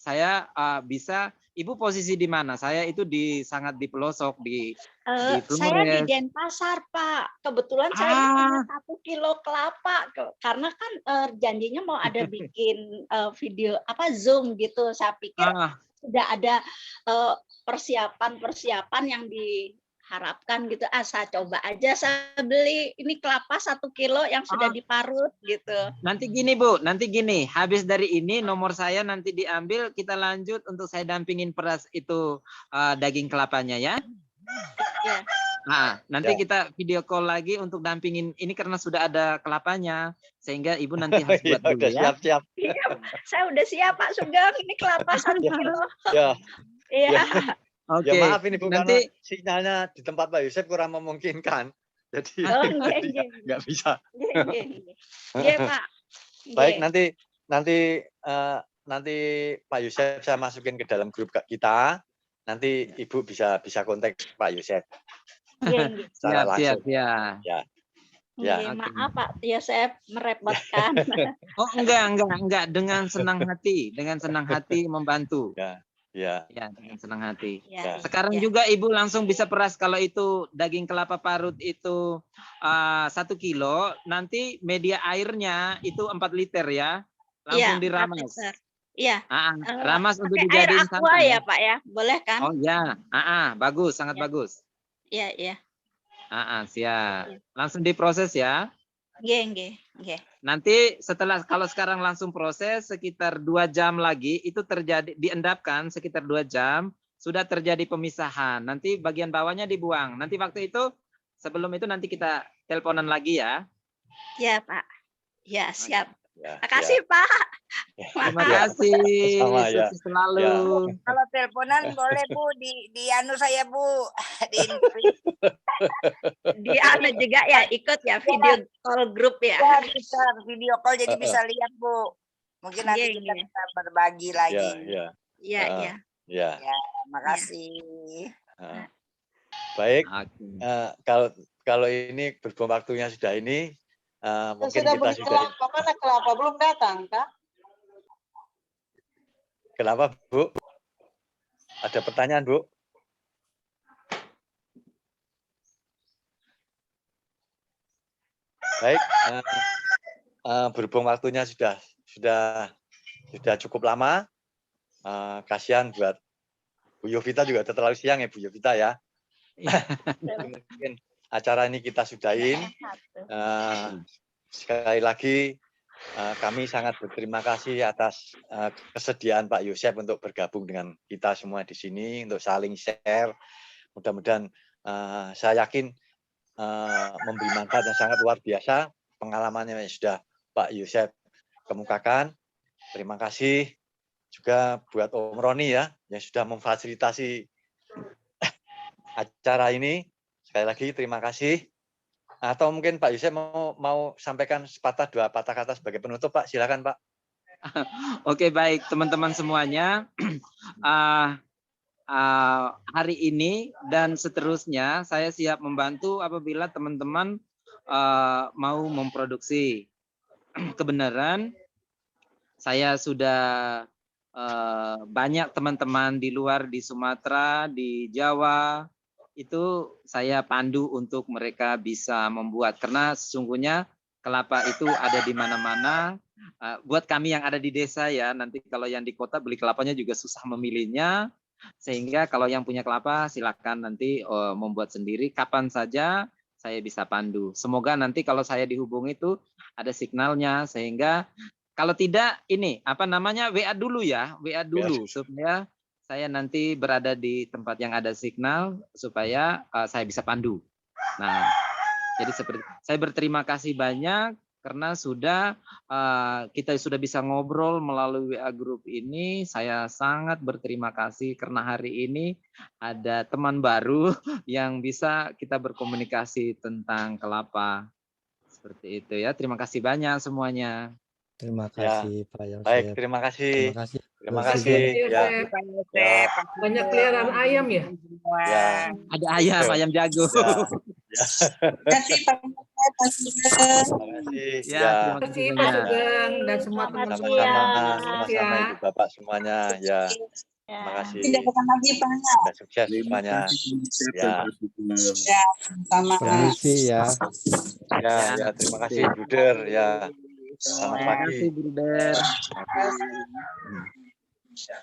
saya bisa. Ibu posisi di mana? Saya itu sangat di pelosok di Flores. Saya di Denpasar Pak. Kebetulan saya punya 1 kilo kelapa karena kan janjinya mau ada bikin video Zoom gitu. Saya pikir sudah ada persiapan yang diharapkan gitu. Saya coba aja, saya beli ini kelapa 1 kilo yang sudah diparut gitu. Nanti gini Bu, habis dari ini nomor saya nanti diambil, kita lanjut untuk saya dampingin peras itu daging kelapanya ya. Ya. Nanti kita video call lagi untuk dampingin ini karena sudah ada kelapanya, sehingga Ibu nanti harus buat dulu ya. Siap. Iya, saya udah siap Pak Sugeng, ini kelapa 1 kilo. Iya. Oke. Ya maaf ini Bu, nanti karena sinyalnya di tempat Pak Yosef kurang memungkinkan. Jadi nggak bisa. Iya Pak. Baik, nanti Pak Yosef saya masukin ke dalam grup kita. Nanti Ibu bisa kontak Pak Yosef. Secara langsung. Ya. Maaf Pak Yosef merepotkan. Oh enggak, dengan senang hati membantu. Ya, dengan senang hati. Sekarang juga Ibu langsung bisa peras kalau itu daging kelapa parut itu 1 kilo, nanti media airnya itu 4 liter ya, langsung diramas. Iya. Ramas untuk air dijadiin aqua ya Pak ya, boleh kan? Oh ya, bagus, sangat bagus. Iya. Siap. Langsung diproses ya. Nggih. Nanti kalau sekarang langsung proses sekitar 2 jam lagi itu terjadi, diendapkan sekitar 2 jam sudah terjadi pemisahan. Nanti bagian bawahnya dibuang. Nanti waktu itu sebelum itu nanti kita teleponan lagi ya. Ya Pak. Ya siap. Terima kasih Pak. Terima kasih. Sukses selalu. Kalau teleponan boleh Bu di saya Bu. Di juga ya ikut ya video call grup ya. Ya bisa video call jadi bisa lihat Bu. Mungkin nanti kita bisa berbagi lagi. Iya. Ya, makasih. Baik. Kalau ini berhubung waktunya sudah ini. Mungkin sudah kita beli kelapa, mana kelapa belum datang Kak? Kenapa Bu? Ada pertanyaan Bu? Baik, berhubung waktunya sudah sudah cukup lama. Kasihan buat Bu Yovita juga terlalu siang ya Bu Yovita ya. Mungkin acara ini kita sudahin. Sekali lagi kami sangat berterima kasih atas kesediaan Pak Yosep untuk bergabung dengan kita semua di sini untuk saling share. Mudah-mudahan saya yakin memberi manfaat yang sangat luar biasa pengalamannya yang sudah Pak Yosep kemukakan. Terima kasih juga buat Om Roni ya yang sudah memfasilitasi acara ini. Sekali lagi terima kasih. Atau mungkin Pak Yosep mau sampaikan sepatah dua patah kata sebagai penutup Pak, silakan Pak. Oke, baik teman-teman semuanya. Hari ini dan seterusnya saya siap membantu apabila teman-teman mau memproduksi. Kebenaran saya sudah banyak teman-teman di luar, di Sumatera, di Jawa, itu saya pandu untuk mereka bisa membuat. Karena sesungguhnya kelapa itu ada di mana-mana. Buat kami yang ada di desa ya, nanti kalau yang di kota beli kelapanya juga susah memilihnya. Sehingga kalau yang punya kelapa silakan nanti membuat sendiri. Kapan saja saya bisa pandu. Semoga nanti kalau saya dihubungi itu ada signalnya, sehingga kalau tidak ini apa namanya WA dulu ya, WA dulu supaya saya nanti berada di tempat yang ada signal supaya saya bisa pandu. Nah, jadi seperti saya berterima kasih banyak karena kita sudah bisa ngobrol melalui WA group ini. Saya sangat berterima kasih karena hari ini ada teman baru yang bisa kita berkomunikasi tentang kelapa. Seperti itu ya. Terima kasih banyak semuanya. Terima kasih Pak Yosep. Baik, terima kasih. Terima kasih. Terima kasih. Ya. Banyak peliharaan ayam ya? Ya. Ada ayam, ayam jago. Ya. Terima kasih Ya, terima kasih Pak banyak. Sugeng dan semua teman-teman. Sama-sama Ibu Bapak semuanya. Ya. Terima kasih. Tidak ketemu lagi Pak. Sukses semuanya. Ya. Ya, sama. Permisi ya. Ya, terima kasih Bruder ya. Selamat Terima pagi. kasih Bruder. Ya.